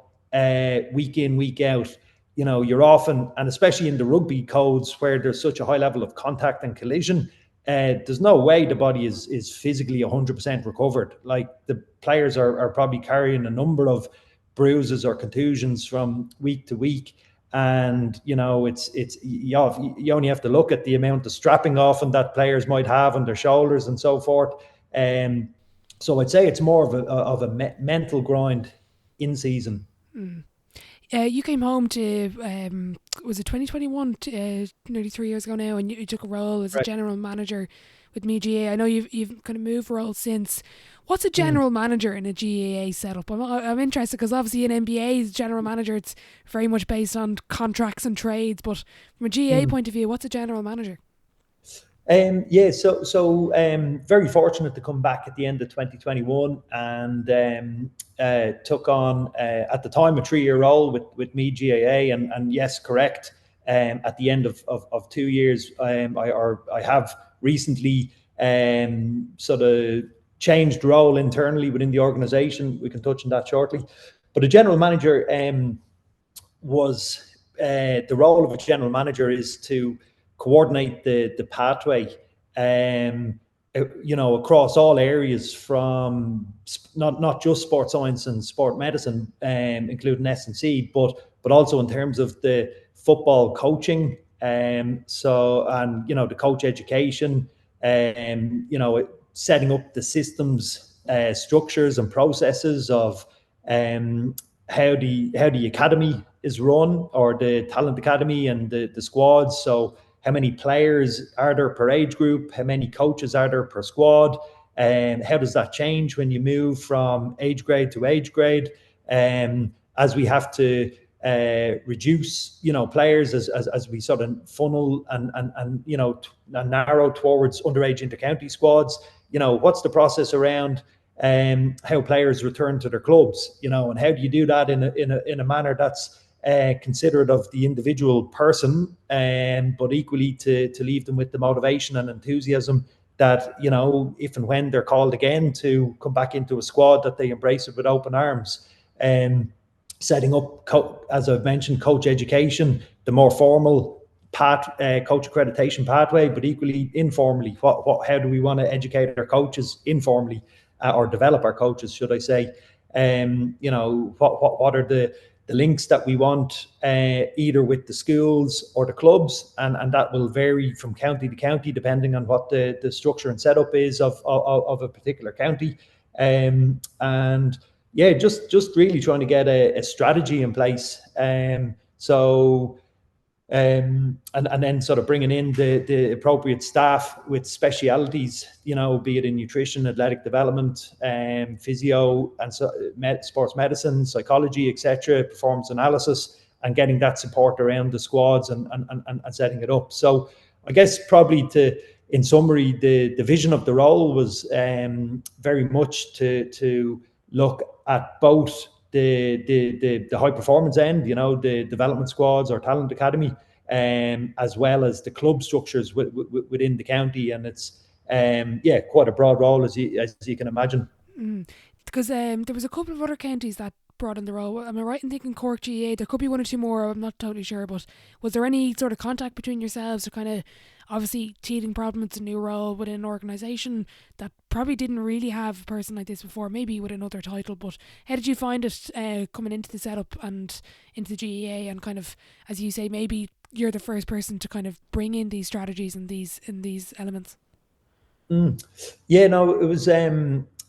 week in, week out. You're often, and especially in the rugby codes where there's such a high level of contact and collision, there's no way the body is physically 100% recovered. Like, the players are probably carrying a number of bruises or contusions from week to week. And, it's you only have to look at the amount of strapping often that players might have on their shoulders and so forth. So I'd say it's more of a mental grind in season. You came home to, was it 2021, nearly 3 years ago now, and you took a role as a general manager with Meath GAA. I know you've kind of moved roles since. What's a general manager in a GAA setup? I'm interested, because obviously in NBA's general manager, it's very much based on contracts and trades, but from a GAA point of view, what's a general manager? So very fortunate to come back at the end of 2021, and took on at the time a 3-year role with Meath GAA, and yes, correct. At the end of 2 years, I have recently sort of changed role internally within the organisation. We can touch on that shortly. But a general manager was the role of a general manager is to coordinate the pathway across all areas, from not just sports science and sport medicine, including S&C, but also in terms of the football coaching, the coach education, setting up the systems, structures and processes of how the academy is run, or the talent academy and the squads. So how many players are there per age group? How many coaches are there per squad? And how does that change when you move from age grade to age grade? As we have to reduce, players as we sort of funnel and narrow towards underage intercounty squads. What's the process around how players return to their clubs? And how do you do that in a manner that's considerate of the individual person, but equally to leave them with the motivation and enthusiasm that, if and when they're called again to come back into a squad, that they embrace it with open arms. Setting up, as I've mentioned, coach education, the more formal coach accreditation pathway, but equally informally. How do we want to educate our coaches informally, or develop our coaches, should I say? What are the links that we want, either with the schools or the clubs, and that will vary from county to county depending on what the structure and setup is of a particular county, and just really trying to get a strategy in place, and then sort of bringing in the appropriate staff with specialities, be it in nutrition, athletic development, physio, and sports medicine, psychology, etc., performance analysis, and getting that support around the squads and setting it up. So I guess probably in summary, the vision of the role was very much to look at both the high performance end, the development squads or talent academy, as well as the club structures within the county. And it's quite a broad role, as you can imagine. Because there was a couple of other counties that brought in the role. Am I right in thinking Cork GAA? There could be one or two more, I'm not totally sure, but was there any sort of contact between yourselves to kind of, obviously teething problem, it's a new role within an organisation that probably didn't really have a person like this before, maybe with another title, but how did you find it coming into the setup and into the GAA, and kind of, as you say, maybe you're the first person to kind of bring in these strategies and these elements? Yeah, no, it was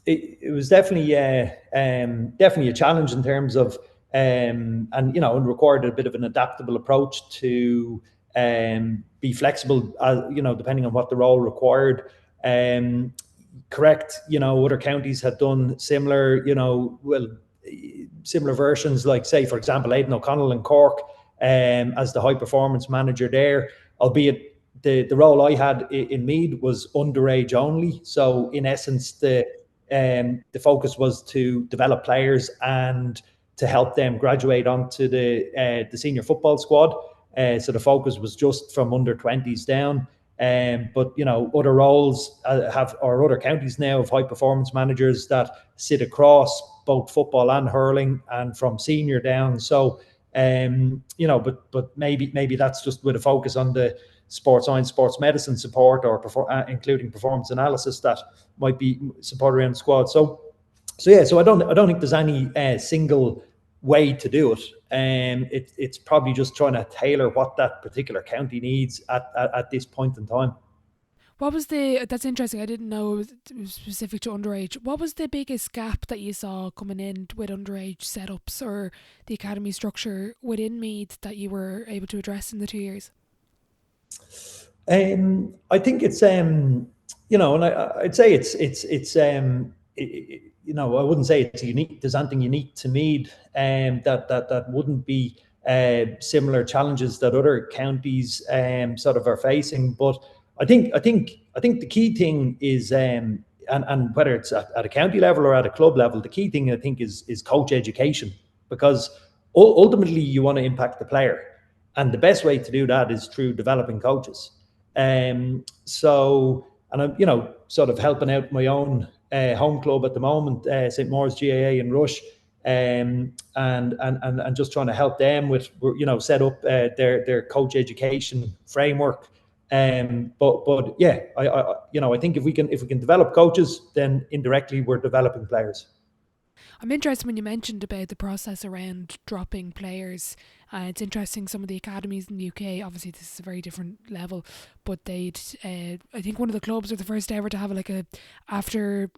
it was definitely a challenge in terms of and required a bit of an adaptable approach to be flexible, depending on what the role required. Correct, other counties had done similar, similar versions, like, say, for example, Aidan O'Connell in Cork, as the high performance manager there, albeit the role I had in Meath was underage only. So in essence, the focus was to develop players and to help them graduate onto the senior football squad. So the focus was just from under 20s down. But other roles other counties now have high performance managers that sit across both football and hurling, and from senior down. So but maybe that's just with a focus on the sports science, sports medicine support, or including performance analysis that might be support around the squad. So I don't think there's any single way to do it. It's probably just trying to tailor what that particular county needs at this point in time. What was that's interesting, I didn't know it was specific to underage. What was the biggest gap that you saw coming in with underage setups or the academy structure within Meath that you were able to address in the 2 years? I think it's and I'd say it's I wouldn't say it's unique. There's anything unique to Meath, that wouldn't be similar challenges that other counties sort of are facing. But I think the key thing is, and whether it's at a county level or at a club level, the key thing I think is coach education, because ultimately you want to impact the player, and the best way to do that is through developing coaches. So, and I'm sort of helping out my own home club at the moment, St. Maur's GAA in Rush, and just trying to help them with set up their coach education framework, But yeah, I think if we can develop coaches, then indirectly we're developing players. I'm interested when you mentioned about the process around dropping players. It's interesting, some of the academies in the UK, obviously this is a very different level, but they'd, I think one of the clubs were the first ever to have like a after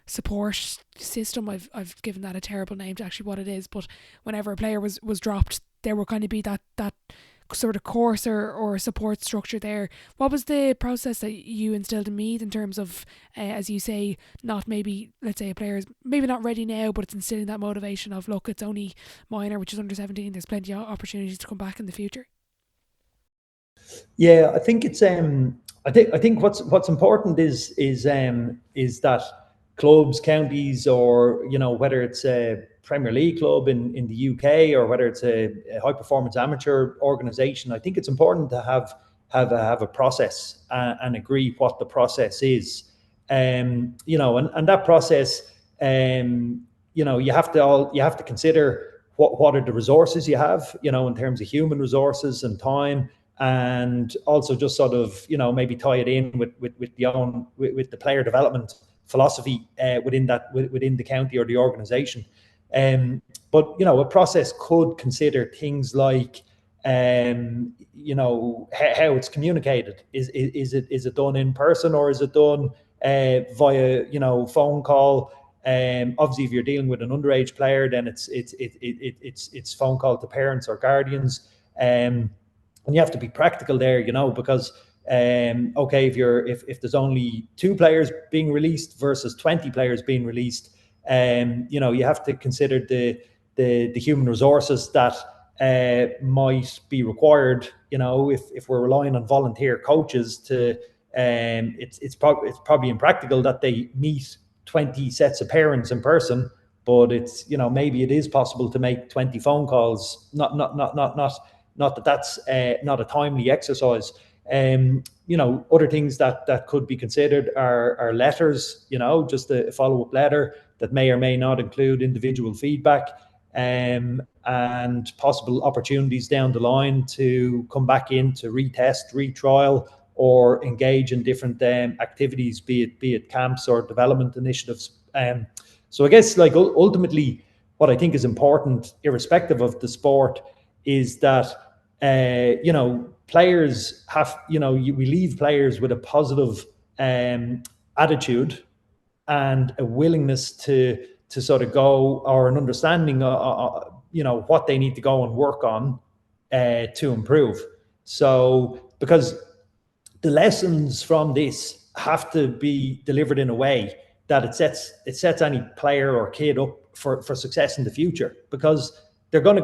support system. I've given that a terrible name to actually what it is, but whenever a player was dropped, there would kind of be that sort of course or support structure there. What was the process that you instilled in Meath in terms of, as you say, not maybe, let's say a player is maybe not ready now, but it's instilling that motivation of, look, it's only minor, which is under 17, there's plenty of opportunities to come back in the future? Yeah, I think it's I think what's important is that clubs, counties, or whether it's a Premier League club in the UK or whether it's a high performance amateur organisation, I think it's important to have a process and agree what the process is. And that process, you have to consider what are the resources you have, in terms of human resources and time, and also just sort of maybe tie it in with the player development philosophy within the county or the organisation. But a process could consider things like how it's communicated. Is it done in person, or is it done via phone call? Obviously, if you're dealing with an underage player, then it's phone call to parents or guardians. And you have to be practical there, because okay, if there's only 2 players being released versus 20 players being released, you have to consider the human resources that might be required. If we're relying on volunteer coaches to, it's probably impractical that they meet 20 sets of parents in person, but it's maybe it is possible to make 20 phone calls. Not that that's not a timely exercise. Other things that could be considered are letters, just a follow-up letter that may or may not include individual feedback, and possible opportunities down the line to come back in to retest, retrial, or engage in different activities, be it camps or development initiatives. So I guess ultimately what I think is important, irrespective of the sport, is that players have, we leave players with a positive attitude and a willingness to sort of go, or an understanding what they need to go and work on to improve. So because the lessons from this have to be delivered in a way that it sets any player or kid up for success in the future, because they're going to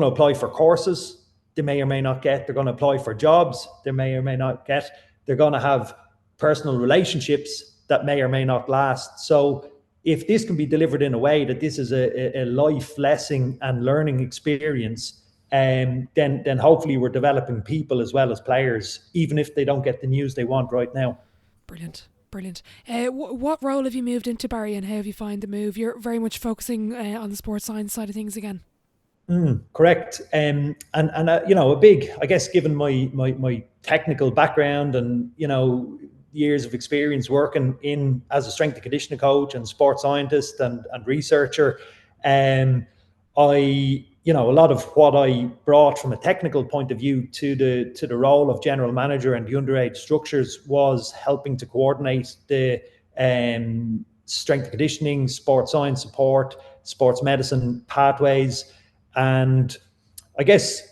apply for courses they may or may not get. They're going to apply for jobs they may or may not get. They're going to have personal relationships that may or may not last. So if this can be delivered in a way that this is a life lesson and learning experience, then hopefully we're developing people as well as players, even if they don't get the news they want right now. Brilliant. What role have you moved into, Barry, and how have you found the move? You're very much focusing on the sports science side of things again. Correct. And a big, I guess, given my technical background and years of experience working in as a strength and conditioning coach and sports scientist and researcher, a lot of what I brought from a technical point of view to the role of general manager and the underage structures was helping to coordinate the strength and conditioning, sports science support, sports medicine pathways. And I guess,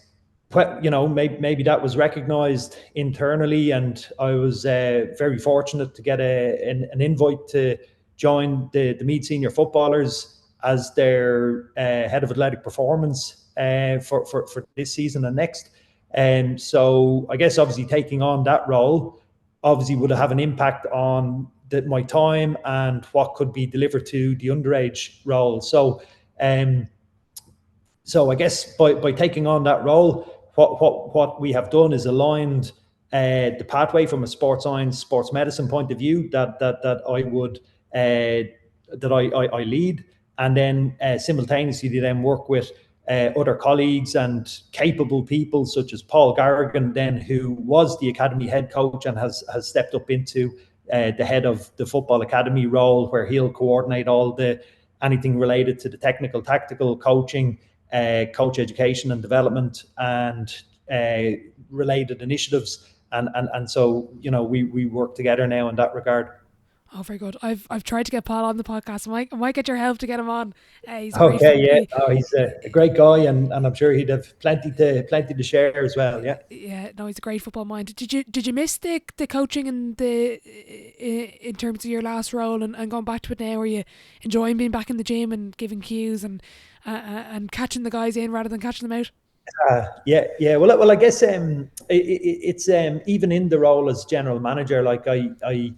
maybe that was recognised internally, and I was very fortunate to get an invite to join the Meath senior footballers as their head of athletic performance for this season and next. And so I guess obviously taking on that role obviously would have an impact on my time and what could be delivered to the underage role. So I guess by taking on that role, what we have done is aligned the pathway from a sports science, sports medicine point of view that I would that I lead, and then simultaneously then work with other colleagues and capable people such as Paul Garrigan, then, who was the academy head coach and has stepped up into the head of the football academy role, where he'll coordinate anything related to the technical, tactical coaching, coach education and development, and related initiatives. And so, we work together now in that regard. Oh, very good. I've tried to get Paul on the podcast. I might get your help to get him on. He's okay, yeah. He's a great guy, and I'm sure he'd have plenty to share as well. Yeah. Yeah. No, he's a great football mind. Did you miss the coaching and in terms of your last role and going back to it now? Are you enjoying being back in the gym and giving cues and catching the guys in rather than catching them out? Yeah. Well, I guess it's even in the role as general manager, like I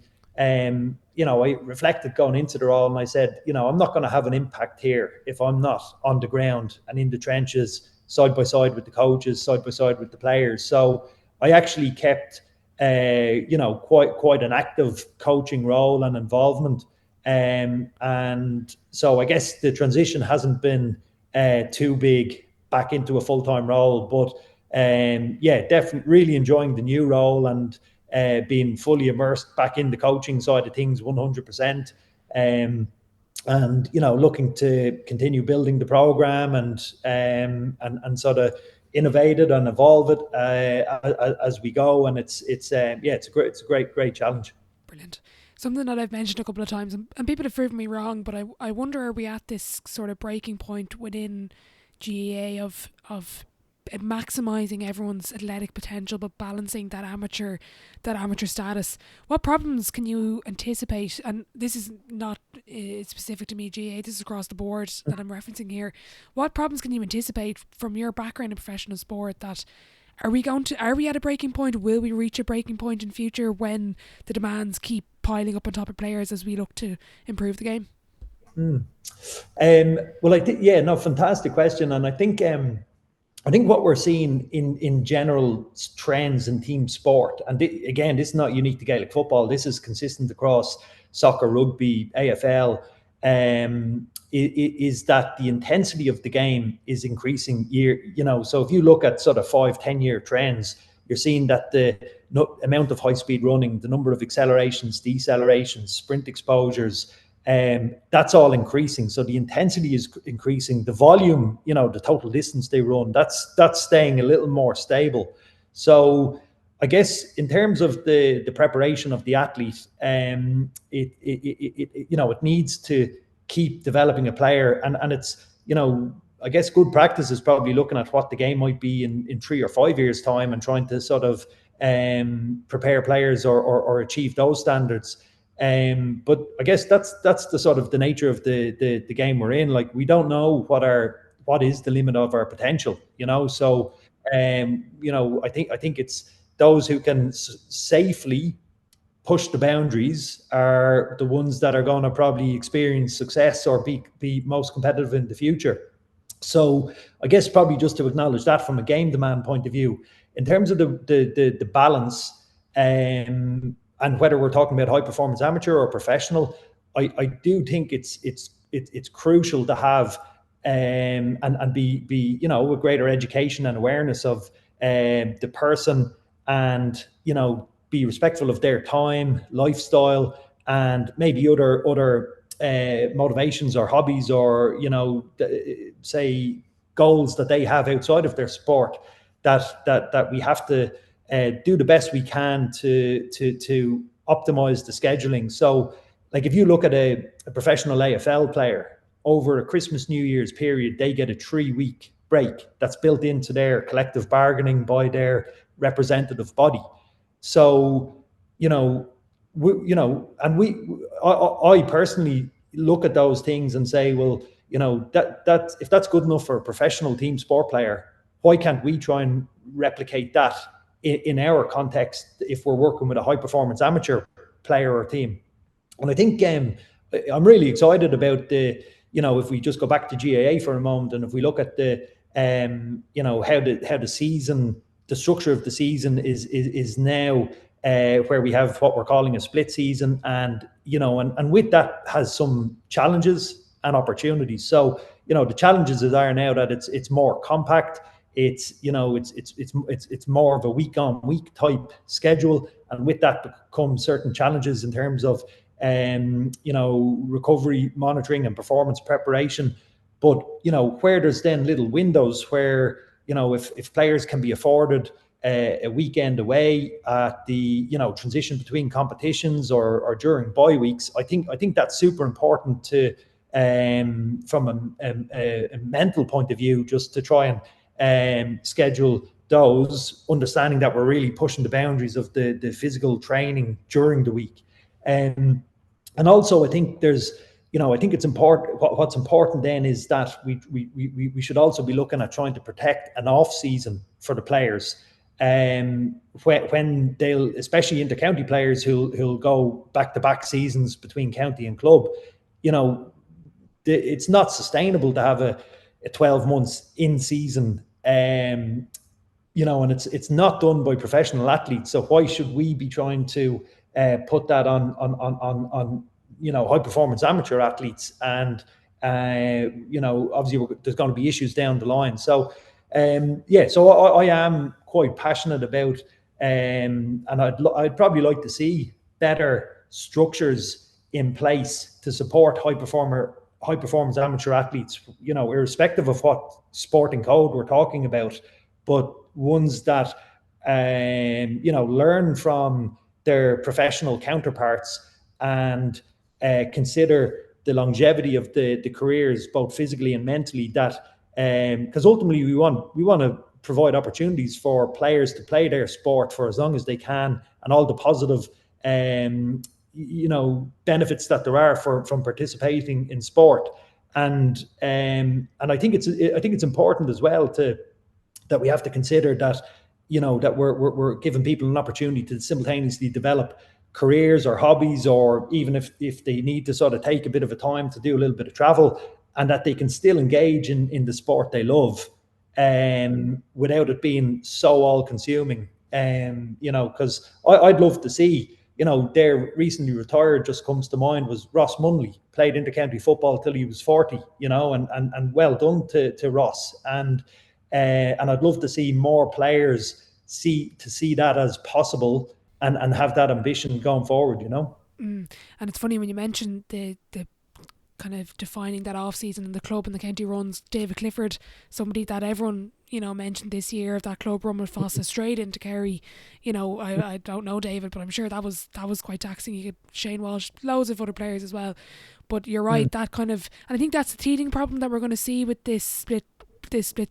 reflected going into the role, and I said, I'm not going to have an impact here if I'm not on the ground and in the trenches, side by side with the coaches, side by side with the players. So I actually kept, quite an active coaching role and involvement. And so I guess the transition hasn't been too big back into a full-time role, but definitely really enjoying the new role and being fully immersed back in the coaching side of things 100%, and looking to continue building the program and sort of innovate it and evolve it as we go. And it's a great challenge. Brilliant. Something that I've mentioned a couple of times, and people have proven me wrong, but I wonder, are we at this sort of breaking point within GAA of maximising everyone's athletic potential but balancing that amateur status? What problems can you anticipate, and this is not specific to me GAA, this is across the board that I'm referencing here, what problems can you anticipate from your background in professional sport? That are we at a breaking point? Will we reach a breaking point in future when the demands keep piling up on top of players as we look to improve the game? Well, I think, fantastic question. And I think what we're seeing in general trends in team sport, and again, this is not unique to Gaelic football, this is consistent across soccer, rugby, AFL, is that the intensity of the game is increasing so if you look at sort of 5-10 year trends, you're seeing that the amount of high speed running, the number of accelerations, decelerations, sprint exposures, that's all increasing. So the intensity is increasing. The volume, the total distance they run, that's staying a little more stable. So I guess in terms of the preparation of the athlete, it needs to keep developing a player, and it's, I guess good practice is probably looking at what the game might be in 3 or 5 years' time and trying to sort of prepare players or achieve those standards. But I guess that's the sort of the nature of the game we're in. Like, we don't know what is the limit of our potential, So I think it's those who can safely push the boundaries are the ones that are going to probably experience success or be most competitive in the future. So I guess probably just to acknowledge that from a game demand point of view, in terms of the balance, and whether we're talking about high performance amateur or professional, I do think it's crucial to have and be with greater education and awareness of the person, and be respectful of their time, lifestyle, and maybe other motivations or hobbies or say goals that they have outside of their sport, that we have to do the best we can to optimize the scheduling. So, like, if you look at a professional AFL player, over a Christmas New Year's period, they get a 3-week break that's built into their collective bargaining by their representative body. So I personally look at those things and say, well, that if that's good enough for a professional team sport player, why can't we try and replicate that in our context if we're working with a high performance amateur player or team? And I think I'm really excited about if we just go back to GAA for a moment, and if we look at the how the season, the structure of the season is now where we have what we're calling a split season, and with that has some challenges and opportunities. So the challenges are now that it's more compact. It's more of a week on week type schedule, and with that come certain challenges in terms of recovery monitoring and performance preparation. But where there's then little windows where if players can be afforded a weekend away at the transition between competitions or during bye weeks, I think that's super important to from a mental point of view, just to try and schedule those, understanding that we're really pushing the boundaries of the physical training during the week. And also I think I think it's important. What's important then is that we should also be looking at trying to protect an off season for the players. When they'll, especially inter-county players who'll go back-to-back seasons between county and club, it's not sustainable to have a 12 months in season, and it's not done by professional athletes. So why should we be trying to put that on high performance amateur athletes? And obviously there's going to be issues down the line. So so I am quite passionate about, and I'd probably like to see better structures in place to support high performance amateur athletes, irrespective of what sporting code we're talking about, but ones that learn from their professional counterparts and consider the longevity of the careers, both physically and mentally, that because ultimately we want to provide opportunities for players to play their sport for as long as they can, and all the positive benefits that there are from participating in sport. And I think it's important as well that we have to consider that that we're giving people an opportunity to simultaneously develop careers or hobbies, or even if they need to sort of take a bit of a time to do a little bit of travel, and that they can still engage in the sport they love, without it being so all-consuming. Because I'd love to see, their recently retired, just comes to mind, was Ross Munley, played inter-county football till he was 40, and well done to Ross. And I'd love to see more players see that as possible and have that ambition going forward, And it's funny when you mentioned the kind of defining that off season in the club and the county runs. David Clifford, somebody that everyone mentioned this year, that club run with Fossa straight into Kerry. I don't know David, but I'm sure that was quite taxing. You get Shane Walsh, loads of other players as well. But you're right, that kind of, and I think that's the teething problem that we're going to see with this split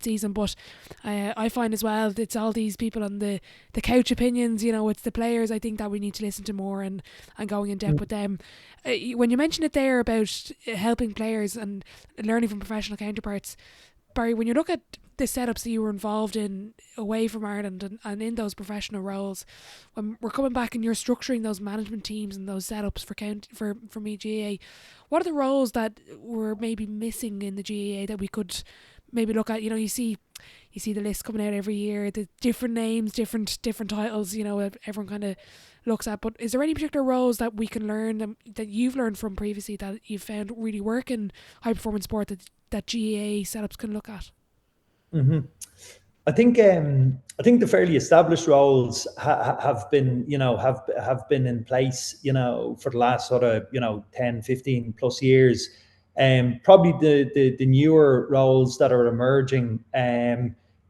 season. But I find as well, it's all these people on the couch opinions, it's the players I think that we need to listen to more and going in depth with them. When you mention it there about helping players and learning from professional counterparts, Barry, when you look at the setups that you were involved in away from Ireland and in those professional roles, when we're coming back and you're structuring those management teams and those setups for Meath GAA, what are the roles that were maybe missing in the GAA that we could maybe look at? You see the list coming out every year, the different names, different titles, everyone kind of looks at. But is there any particular roles that we can learn, that you've learned from previously, that you've found really work in high performance sport that GAA setups can look at? Mm-hmm. I think the fairly established roles have been in place, for the last sort of 10, 15 plus years. Probably the newer roles that are emerging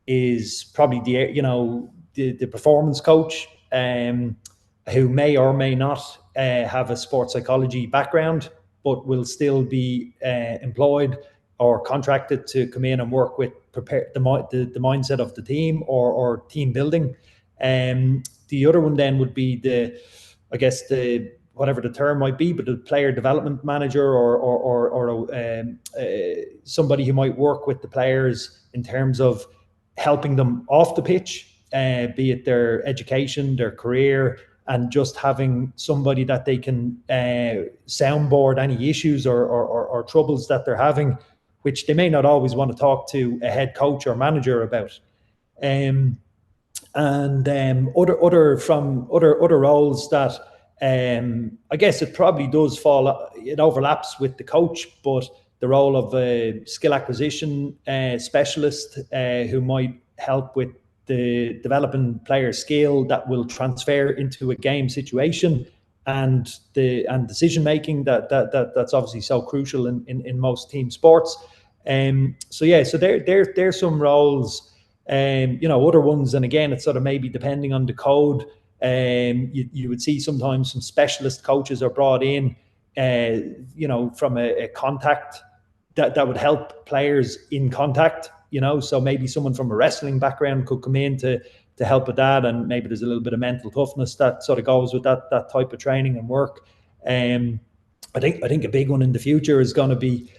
is probably the performance coach, who may or may not have a sports psychology background, but will still be employed or contracted to come in and work with prepare the mindset of the team or team building. The other one then would be the whatever the term might be, but the player development manager or somebody who might work with the players in terms of helping them off the pitch, be it their education, their career, and just having somebody that they can soundboard any issues or troubles that they're having, which they may not always want to talk to a head coach or manager about. Other roles that I guess it probably does it overlaps with the coach, but the role of a skill acquisition specialist who might help with the developing player skill that will transfer into a game situation, and decision making that's obviously so crucial in most team sports. So there's some roles. Other ones, and again, it's sort of maybe depending on the code. You would see sometimes some specialist coaches are brought in, from a contact that would help players in contact. So maybe someone from a wrestling background could come in to help with that, and maybe there's a little bit of mental toughness that sort of goes with that type of training and work. I think a big one in the future is going to be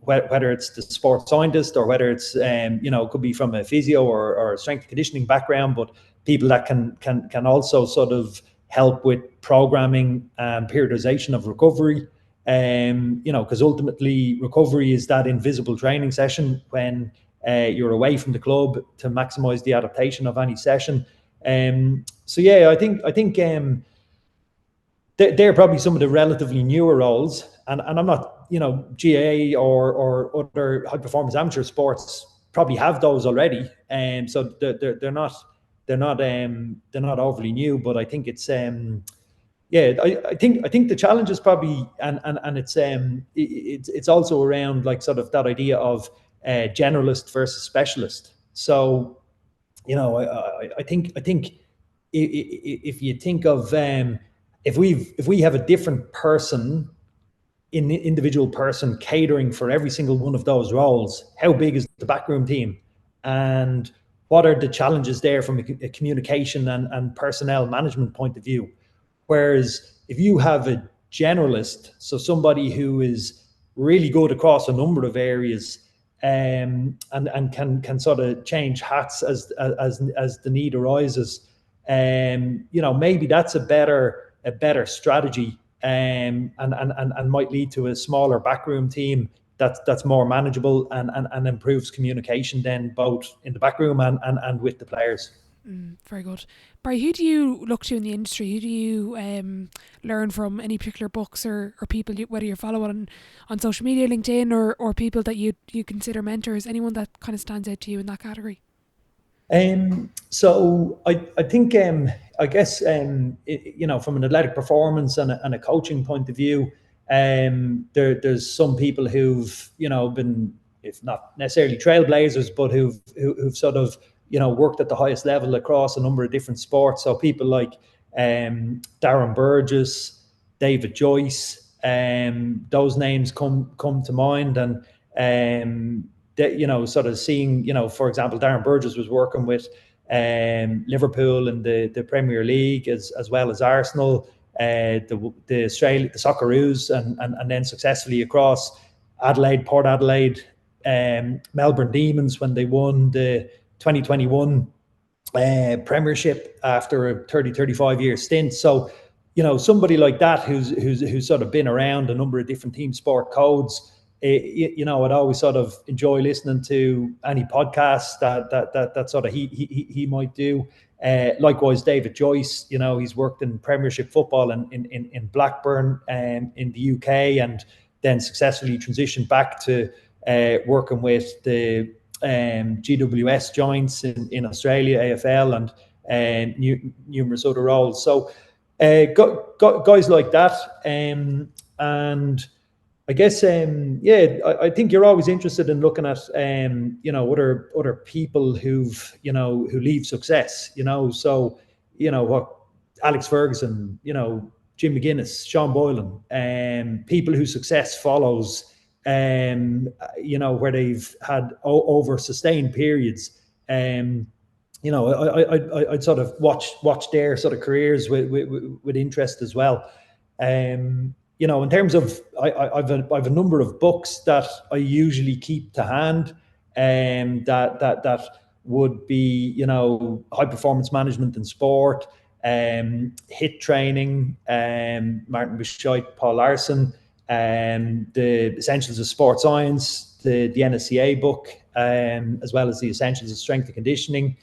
whether it's the sports scientist or whether it's it could be from a physio or a strength and conditioning background, but people that can also sort of help with programming and periodization of recovery. Because ultimately recovery is that invisible training session when you're away from the club to maximize the adaptation of any session. I think they're probably some of the relatively newer roles, and I'm not, GAA or other high performance amateur sports probably have those already, so they're not overly new, but I think it's I think the challenge is probably and it's also around like sort of that idea of generalist versus specialist. So I think if you think of if we have a different person, individual person catering for every single one of those roles, how big is the backroom team, and what are the challenges there from a communication and personnel management point of view? Whereas if you have a generalist, so somebody who is really good across a number of areas, and can sort of change hats as the need arises, maybe that's a better strategy, and might lead to a smaller backroom team that's more manageable and improves communication then both in the backroom and with the players. Very good. Barry, who do you look to in the industry? Who do you learn from? Any particular books or people, whether you follow on social media, LinkedIn, or people that you consider mentors? Anyone that kind of stands out to you in that category? So I think I guess from an athletic performance and a coaching point of view, there's some people who've been, if not necessarily trailblazers, but who've sort of worked at the highest level across a number of different sports. So people like Darren Burgess, David Joyce, those names come to mind, and sort of seeing, for example, Darren Burgess was working with Liverpool in the Premier League as well as Arsenal, the Socceroos, and then successfully across Adelaide, Port Adelaide, Melbourne Demons when they won the 2021 Premiership after a 35 year stint. So somebody like that who's sort of been around a number of different team sport codes. I'd always sort of enjoy listening to any podcasts that sort of he might do. Likewise, David Joyce, he's worked in Premiership football in Blackburn in the UK, and then successfully transitioned back to working with the GWS Giants in Australia, AFL, and numerous other roles. So guys like that, and I guess I think you're always interested in looking at other people who leave success. So what Alex Ferguson, Jim McGuinness, Sean Boylan, people whose success follows. Where they've had over sustained periods. I'd sort of watch their sort of careers with interest as well. In terms of, I've a number of books that I usually keep to hand, that would be, high performance management in sport, HIIT training, Martin Bushite, Paul Larson, the Essentials of Sports Science, the NSCA book, as well as the Essentials of Strength and Conditioning,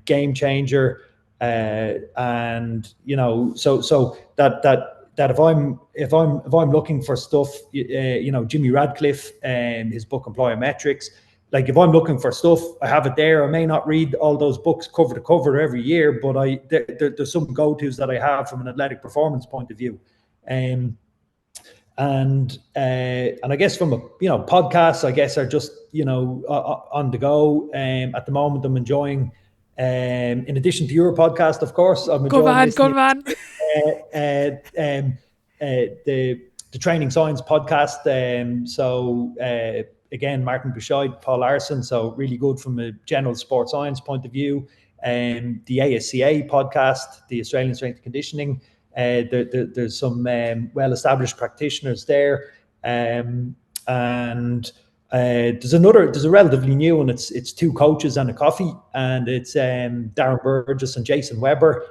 Game Changer, and so that that if I'm looking for stuff, Jimmy Radcliffe and his book Employometrics, like if I'm looking for stuff, I have it there. I may not read all those books cover to cover every year, but there's some go-tos that I have from an athletic performance point of view. And I guess from podcasts, I guess are just on the go. At the moment, I'm enjoying. In addition to your podcast, of course, I'm enjoying the Training Science podcast. Again, Martin Bouchard, Paul Larson, so really good from a general sports science point of view. The ASCA podcast, the Australian Strength and Conditioning. There's some well-established practitioners there, and there's a relatively new one. It's two coaches and a coffee, and it's Darren Burgess and Jason Weber,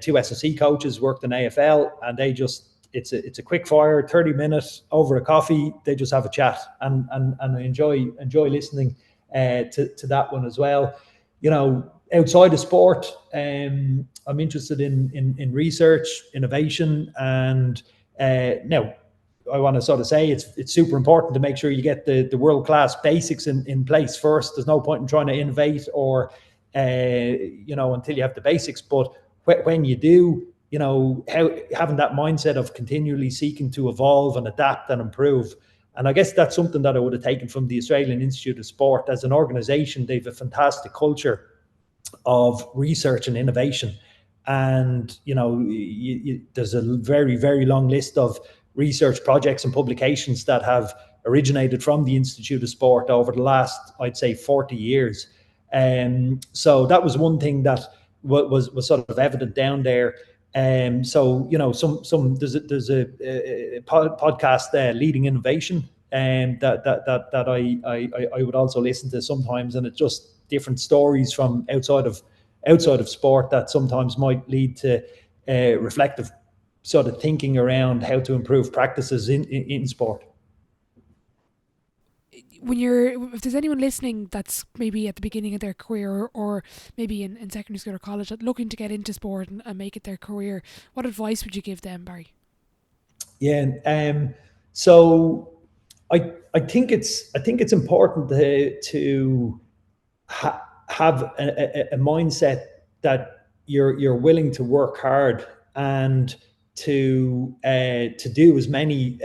two SSC coaches, worked in AFL, and they just it's a quick fire 30-minute over a coffee. They just have a chat, and I enjoy listening to that one as well. Outside of sport, I'm interested in research, innovation, and now I want to sort of say it's super important to make sure you get the world-class basics in place first. There's no point in trying to innovate or until you have the basics. But when you do, having that mindset of continually seeking to evolve and adapt and improve. And I guess that's something that I would have taken from the Australian Institute of Sport. As an organisation, they've a fantastic culture of research and innovation. And, there's a very, very long list of research projects and publications that have originated from the Institute of Sport over the last, I'd say, 40 years. So that was one thing that was sort of evident down there. There's a podcast, Leading Innovation, that I would also listen to sometimes, and it's just different stories from outside of sport that sometimes might lead to reflective sort of thinking around how to improve practices in sport. If there's anyone listening that's maybe at the beginning of their career or maybe in secondary school or college looking to get into sport and make it their career, what advice would you give them, Barry? Yeah, so I think it's important to have a mindset that you're willing to work hard and to do as many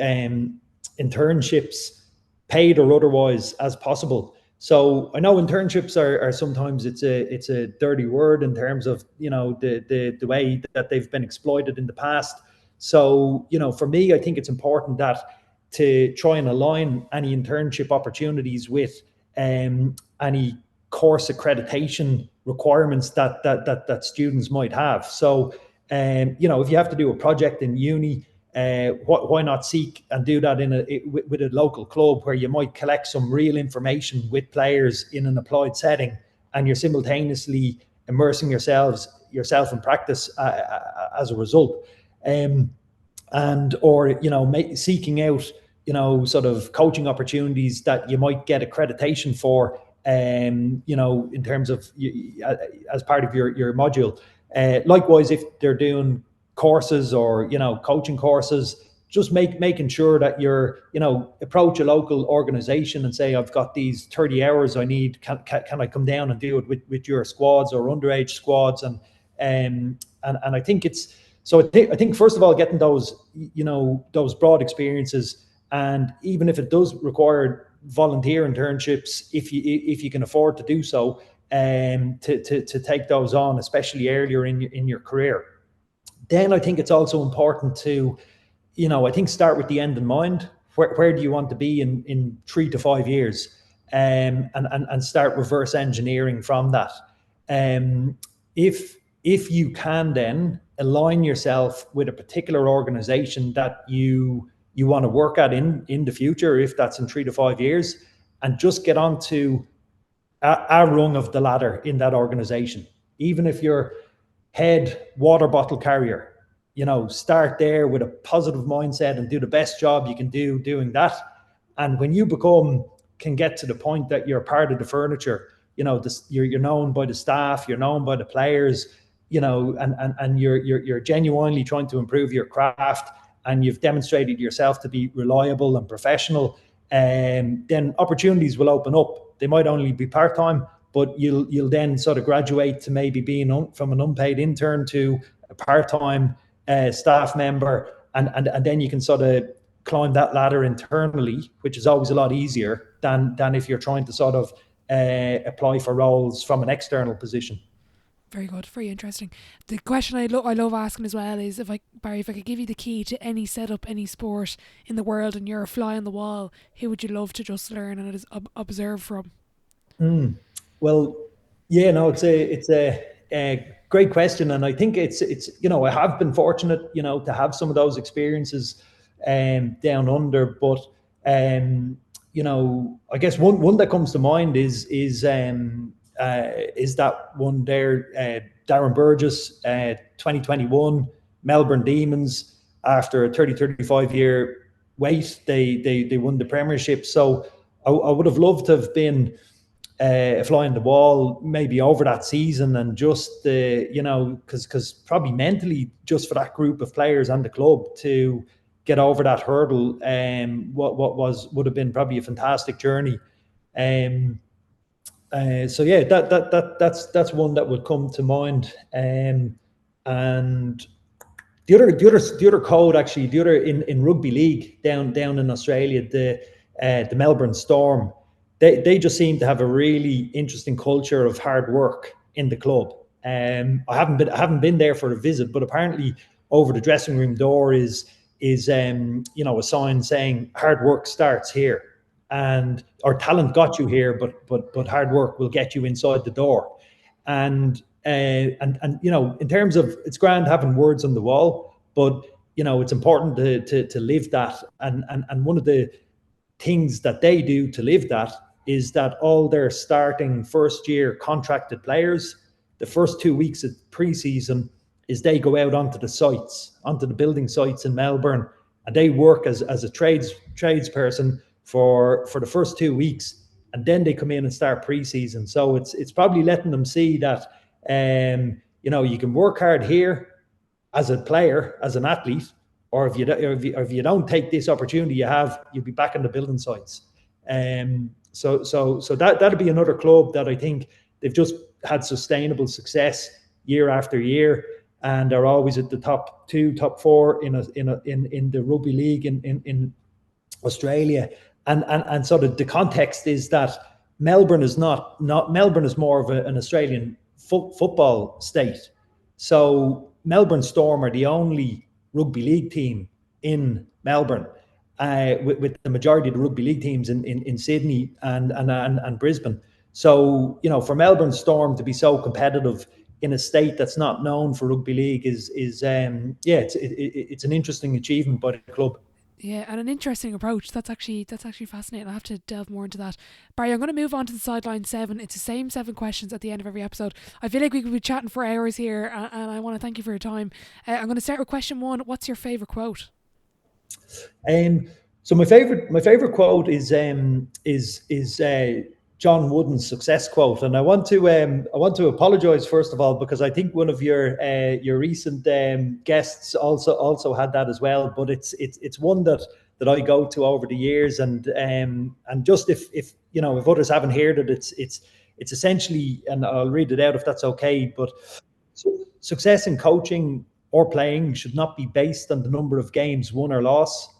internships, paid or otherwise, as possible. So I know internships are sometimes it's a dirty word in terms of the way that they've been exploited in the past. So for me, I think it's important that to try and align any internship opportunities with any course accreditation requirements that students might have. So if you have to do a project in uni, why not seek and do that with a local club where you might collect some real information with players in an applied setting, and you're simultaneously immersing yourself in practice as a result, seeking out sort of coaching opportunities that you might get accreditation for, in terms of as part of your module. Likewise, if they're doing courses or coaching courses, just making sure that you're approach a local organization and say, I've got these 30 hours I need, can I come down and do it with your squads or underage squads? And I think it's so I think first of all, getting those those broad experiences, and even if it does require volunteer internships, if you can afford to do so, to take those on, especially earlier in your career. Then I think it's also important to, I think start with the end in mind. Where do you want to be in 3 to 5 years, and start reverse engineering from that. If you can then align yourself with a particular organization that you want to work at in the future, if that's in 3 to 5 years, and just get onto a rung of the ladder in that organization. Even if you're head water bottle carrier, start there with a positive mindset and do the best job you can do doing that. And when you can get to the point that you're part of the furniture, you're known by the staff, you're known by the players, and you're genuinely trying to improve your craft, and you've demonstrated yourself to be reliable and professional, then opportunities will open up. They might only be part-time, but you'll then sort of graduate to maybe being from an unpaid intern to a part-time staff member, and then you can sort of climb that ladder internally, which is always a lot easier than if you're trying to sort of apply for roles from an external position. Very good, very interesting. The question I love asking as well is, Barry, if I could give you the key to any setup, any sport in the world, and you're a fly on the wall, who would you love to just learn and observe from? Well, yeah, no, it's a great question, and I think it's I have been fortunate, to have some of those experiences down under, but I guess one that comes to mind is that one there, Darren Burgess, 2021 Melbourne Demons. After a 35 year wait, they won the premiership. So I would have loved to have been a fly on the wall maybe over that season, and just because probably mentally, just for that group of players and the club to get over that hurdle, would have been probably a fantastic journey. So yeah, that's one that would come to mind. And the other code, actually, the other in rugby league down in Australia, the Melbourne Storm, they just seem to have a really interesting culture of hard work in the club. I haven't been there for a visit, but apparently over the dressing room door is a sign saying hard work starts here, and our talent got you here, but hard work will get you inside the door. And in terms of, it's grand having words on the wall, but it's important to live that. And one of the things that they do to live that is that all their starting first year contracted players, the first 2 weeks of pre-season, is they go out onto the building sites in Melbourne, and they work as a tradesperson for the first 2 weeks, and then they come in and start pre-season. So it's probably letting them see that you can work hard here as a player, as an athlete, or if you don't take this opportunity you have, you'll be back on the building sites. So that'd be another club that I think they've just had sustainable success year after year, and are always at the top 2, top 4 in the rugby league in Australia. And sort of the context is that Melbourne is Melbourne is more of an Australian football state. So Melbourne Storm are the only rugby league team in Melbourne, with the majority of the rugby league teams in Sydney and Brisbane. So for Melbourne Storm to be so competitive in a state that's not known for rugby league is it's an interesting achievement by the club. Yeah, and an interesting approach. That's actually fascinating. I have to delve more into that. Barry, I'm going to move on to the sideline 7. It's the same 7 questions at the end of every episode. I feel like we could be chatting for hours here, and I want to thank you for your time. I'm going to start with question 1. What's your favourite quote? So my favorite quote is John Wooden's success quote, and I want to apologize first of all, because I think one of your recent guests also had that as well. But it's one that I go to over the years, and just if others haven't heard it, it's essentially, and I'll read it out if that's okay. But success in coaching or playing should not be based on the number of games won or lost,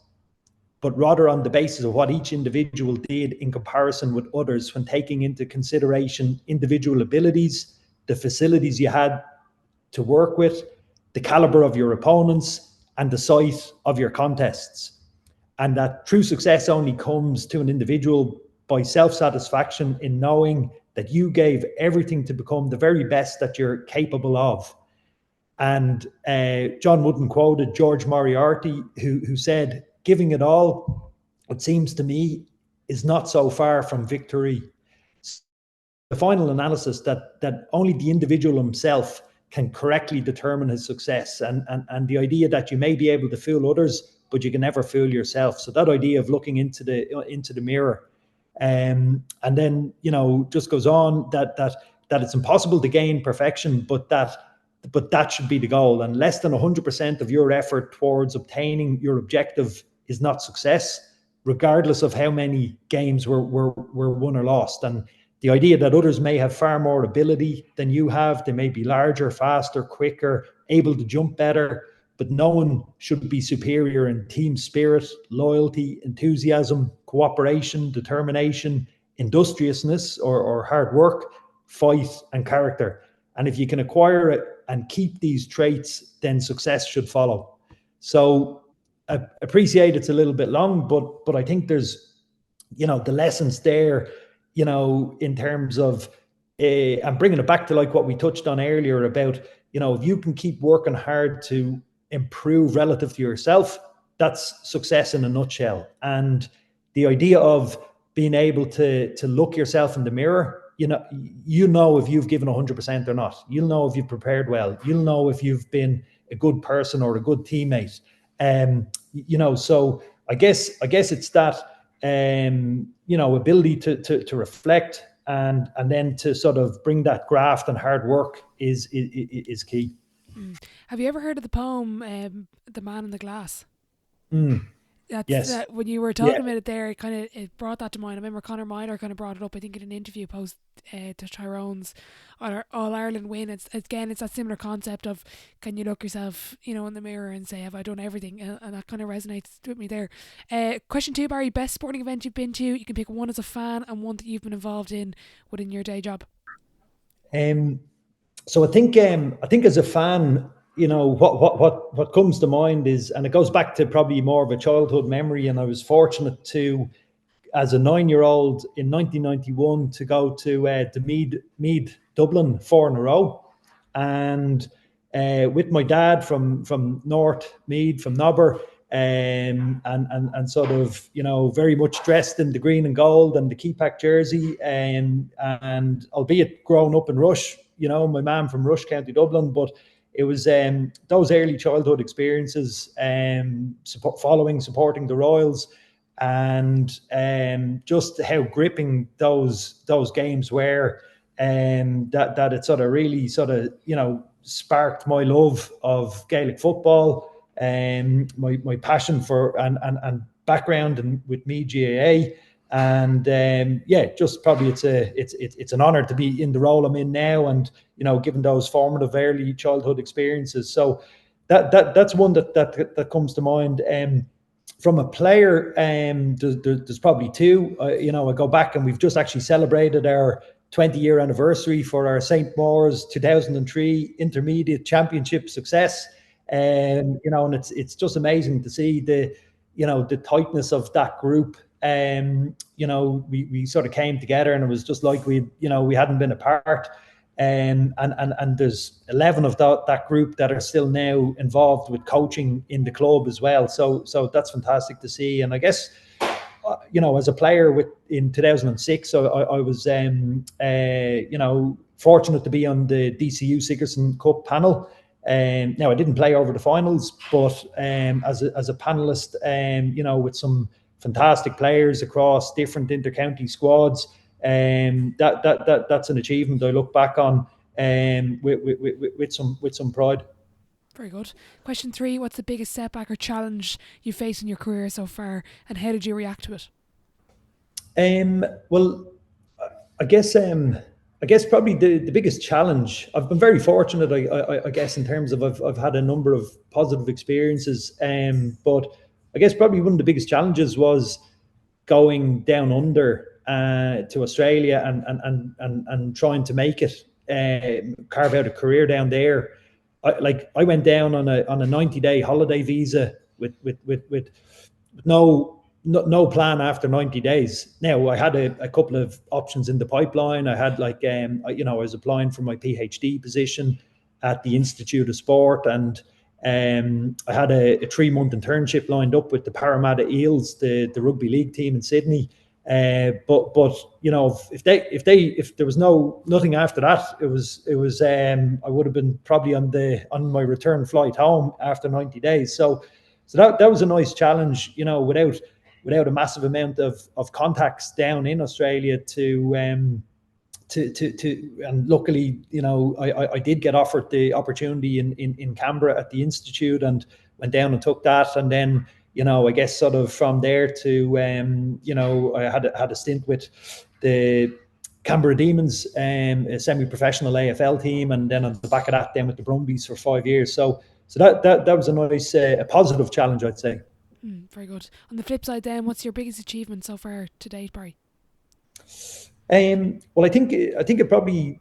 but rather on the basis of what each individual did in comparison with others, when taking into consideration individual abilities, the facilities you had to work with, the caliber of your opponents, and the size of your contests. And that true success only comes to an individual by self-satisfaction in knowing that you gave everything to become the very best that you're capable of. And John Wooden quoted George Moriarty, who said, "Giving it all, it seems to me, is not so far from victory." The final analysis that only the individual himself can correctly determine his success, and the idea that you may be able to fool others, but you can never fool yourself. So that idea of looking into the mirror, and then just goes on that it's impossible to gain perfection, but that but that should be the goal. And less than 100% of your effort towards obtaining your objective is not success, regardless of how many games were won or lost. And the idea that others may have far more ability than you have, they may be larger, faster, quicker, able to jump better, but no one should be superior in team spirit, loyalty, enthusiasm, cooperation, determination, industriousness or hard work, fight, and character. And if you can acquire it and keep these traits, then success should follow. So I appreciate it's a little bit long, but I think there's, the lessons there, in terms of, I'm bringing it back to like what we touched on earlier about, if you can keep working hard to improve relative to yourself, that's success in a nutshell. And the idea of being able to look yourself in the mirror, you know if you've given 100% or not. You'll know if you've prepared well. You'll know if you've been a good person or a good teammate. So I guess it's that ability to reflect and then to sort of bring that graft and hard work is key. Have you ever heard of the poem "The Man in the Glass"? Yes. When you were talking about it there, it brought that to mind. I remember Conor Miner kind of brought it up, I think, in an interview post to Tyrone's All-Ireland win. It's that similar concept of, can you look yourself, in the mirror and say, have I done everything? And that kind of resonates with me there. Question 2, Barry, best sporting event you've been to? You can pick one as a fan and one that you've been involved in within your day job. So I think as a fan, what comes to mind is, and it goes back to probably more of a childhood memory, and I was fortunate to, as a 9-year-old in 1991, to go to Meath Dublin 4 in a row, and with my dad from North Meath, from Nobber, and sort of, very much dressed in the green and gold and the Keepack jersey, and albeit growing up in Rush, my mum from Rush, County Dublin, but it was those early childhood experiences, supporting the Royals, and just how gripping those games were, that it sort of really sparked my love of Gaelic football, my passion for and background and with Meath GAA. And just probably it's an honor to be in the role I'm in now, and given those formative early childhood experiences. So that's one that comes to mind. From a player, there's probably two. I go back, and we've just actually celebrated our 20-year anniversary for our St. Maur's 2003 Intermediate Championship success. And it's just amazing to see the tightness of that group. We sort of came together, and it was just like we hadn't been apart. And there's 11 of that group that are still now involved with coaching in the club as well. So that's fantastic to see. And I guess, as a player in 2006, I was, fortunate to be on the DCU Sigerson Cup panel. Now I didn't play over the finals, but as a panelist, with some fantastic players across different inter-county squads, that's an achievement I look back on with some pride. Very good. Question 3, what's the biggest setback or challenge you faced in your career so far, and how did you react to it? Well, I guess probably the biggest challenge, I've been very fortunate, I guess, in terms of I've had a number of positive experiences, but I guess probably one of the biggest challenges was going down under to Australia and trying to make it, carve out a career down there. I went down on a 90-day holiday visa with no plan after 90 days. Now I had a couple of options in the pipeline. I had I was applying for my PhD position at the Institute of Sport, and I had a 3-month internship lined up with the Parramatta Eels, the rugby league team in Sydney. But if there was nothing after that, it was I would have been probably on my return flight home after 90 days. So that was a nice challenge, without a massive amount of contacts down in Australia to and luckily, I did get offered the opportunity in Canberra at the Institute, and went down and took that. And then, I guess sort of from there to, I had a stint with the Canberra Demons, a semi-professional AFL team, and then on the back of that, then with the Brumbies for 5 years. So that was a nice, a positive challenge, I'd say. Very good. On the flip side, then, what's your biggest achievement so far to date, Barry? Well, I think it probably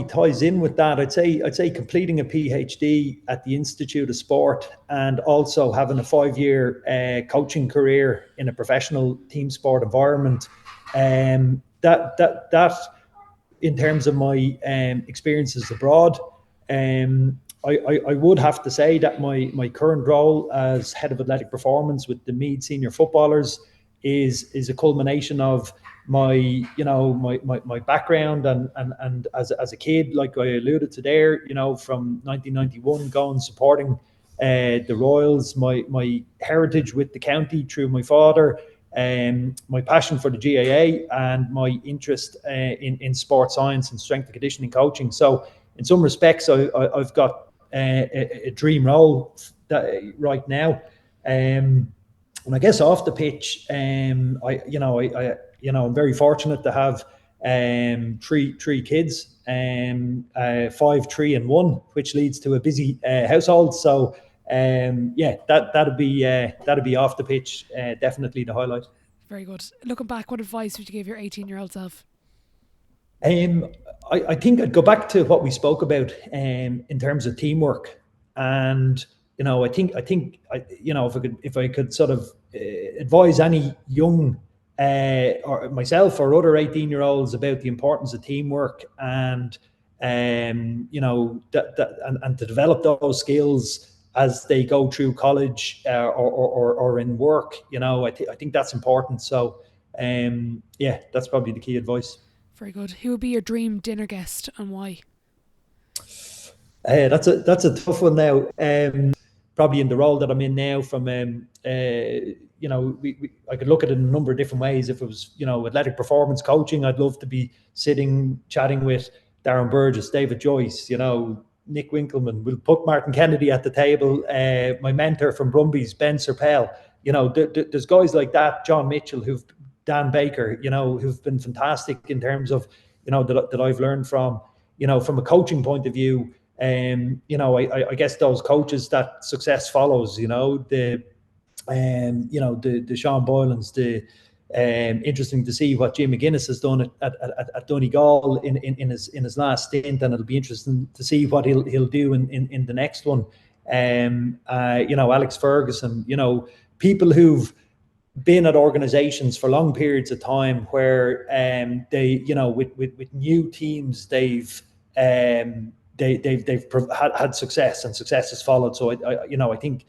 ties in with that. I'd say completing a PhD at the Institute of Sport, and also having a 5-year coaching career in a professional team sport environment. That in terms of my experiences abroad, I would have to say that my current role as head of athletic performance with the Meath senior footballers is a culmination of my background, and as a kid, like I alluded to there, from 1991 going supporting the Royals, my heritage with the county through my father, my passion for the GAA, and my interest in sports science and strength and conditioning coaching. So in some respects, I've got a dream role right now. And I guess off the pitch, I'm very fortunate to have three kids, 5, 3, and 1, which leads to a busy household. So that'd be off the pitch, definitely the highlight. Very good. Looking back, what advice would you give your 18-year-old self? I think I'd go back to what we spoke about in terms of teamwork, and I think if I could sort of advise any young or myself or other 18-year-olds about the importance of teamwork, and and to develop those skills as they go through college or in work, I think that's important. So that's probably the key advice. Very good. Who would be your dream dinner guest and why? That's a tough one now. Probably in the role that I'm in now, from I could look at it in a number of different ways. If it was athletic performance coaching, I'd love to be sitting chatting with Darren Burgess, David Joyce, Nick Winkelman. We'll put Martin Kennedy at the table. My mentor from Brumbies, Ben Serpell. There's guys like that, John Mitchell, Dan Baker, who've been fantastic in terms of, that I've learned from, from a coaching point of view. I guess those coaches that success follows, the Sean Boylans, interesting to see what Jim McGuinness has done at Donegal in his last stint, and it'll be interesting to see what he'll do in the next one. Alex Ferguson, people who've been at organizations for long periods of time where they, with new teams, they've had success, and success has followed. So I think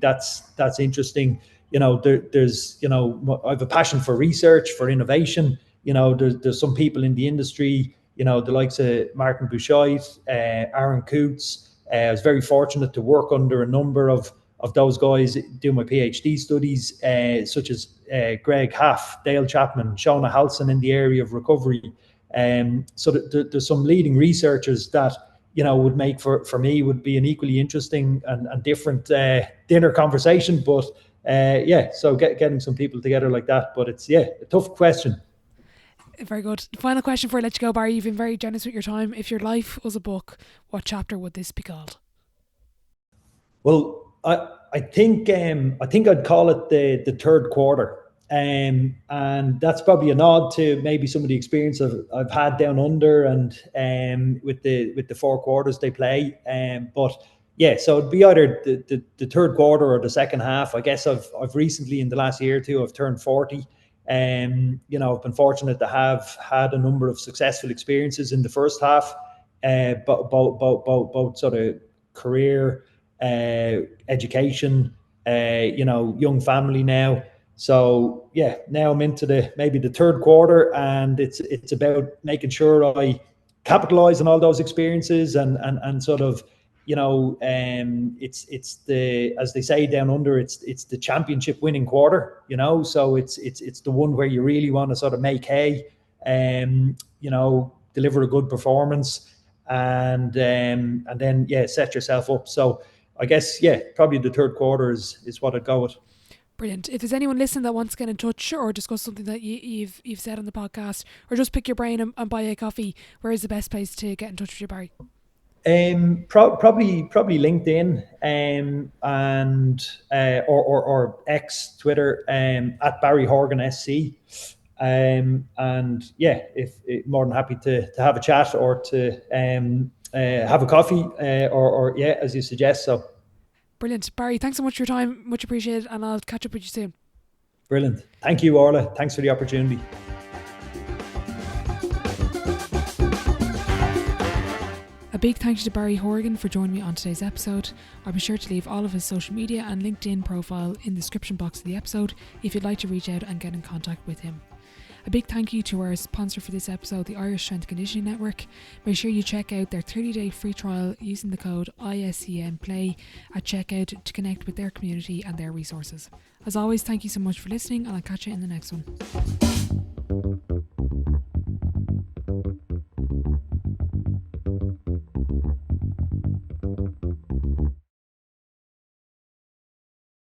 that's interesting. There's I have a passion for research, for innovation. There's some people in the industry, the likes of Martin Bouchait, Aaron Coots. I was very fortunate to work under a number of those guys, do my PhD studies, such as Greg Haff, Dale Chapman, Shona Halson in the area of recovery. So there's some leading researchers that would make for me would be an equally interesting and different dinner conversation. But so getting some people together like that. But it's a tough question. Very good. Final question before I let you go, Barry. You've been very generous with your time. If your life was a book, what chapter would this be called? Well, I think I'd call it the third quarter. And that's probably a nod to maybe some of the experience I've had down under, and with the 4 quarters they play. So it'd be either the third quarter or the second half. I guess I've recently, in the last year or two, I've turned 40. I've been fortunate to have had a number of successful experiences in the first half, both sort of career, education, young family now. So now I'm into maybe the third quarter, and it's about making sure I capitalize on all those experiences, and sort of, it's the, as they say down under, it's the championship winning quarter, so it's the one where you really want to sort of make hay, deliver a good performance, and then set yourself up. So I guess probably the third quarter is what I'd go with. Brilliant. If there's anyone listening that wants to get in touch or discuss something that you've said on the podcast, or just pick your brain and buy a coffee, where is the best place to get in touch with you, Barry? Probably LinkedIn, and or X, Twitter, at Barry Horgan SC. If more than happy to have a chat or to have a coffee, or as you suggest. So brilliant, Barry. Thanks so much for your time. Much appreciated, and I'll catch up with you soon. Brilliant. Thank you, Orla. Thanks for the opportunity. A big thank you to Barry Horgan for joining me on today's episode. I'll be sure to leave all of his social media and LinkedIn profile in the description box of the episode if you'd like to reach out and get in contact with him. A big thank you to our sponsor for this episode, the Irish Strength Conditioning Network. Make sure you check out their 30-day free trial using the code ISCNPLAY at checkout to connect with their community and their resources. As always, thank you so much for listening, and I'll catch you in the next one.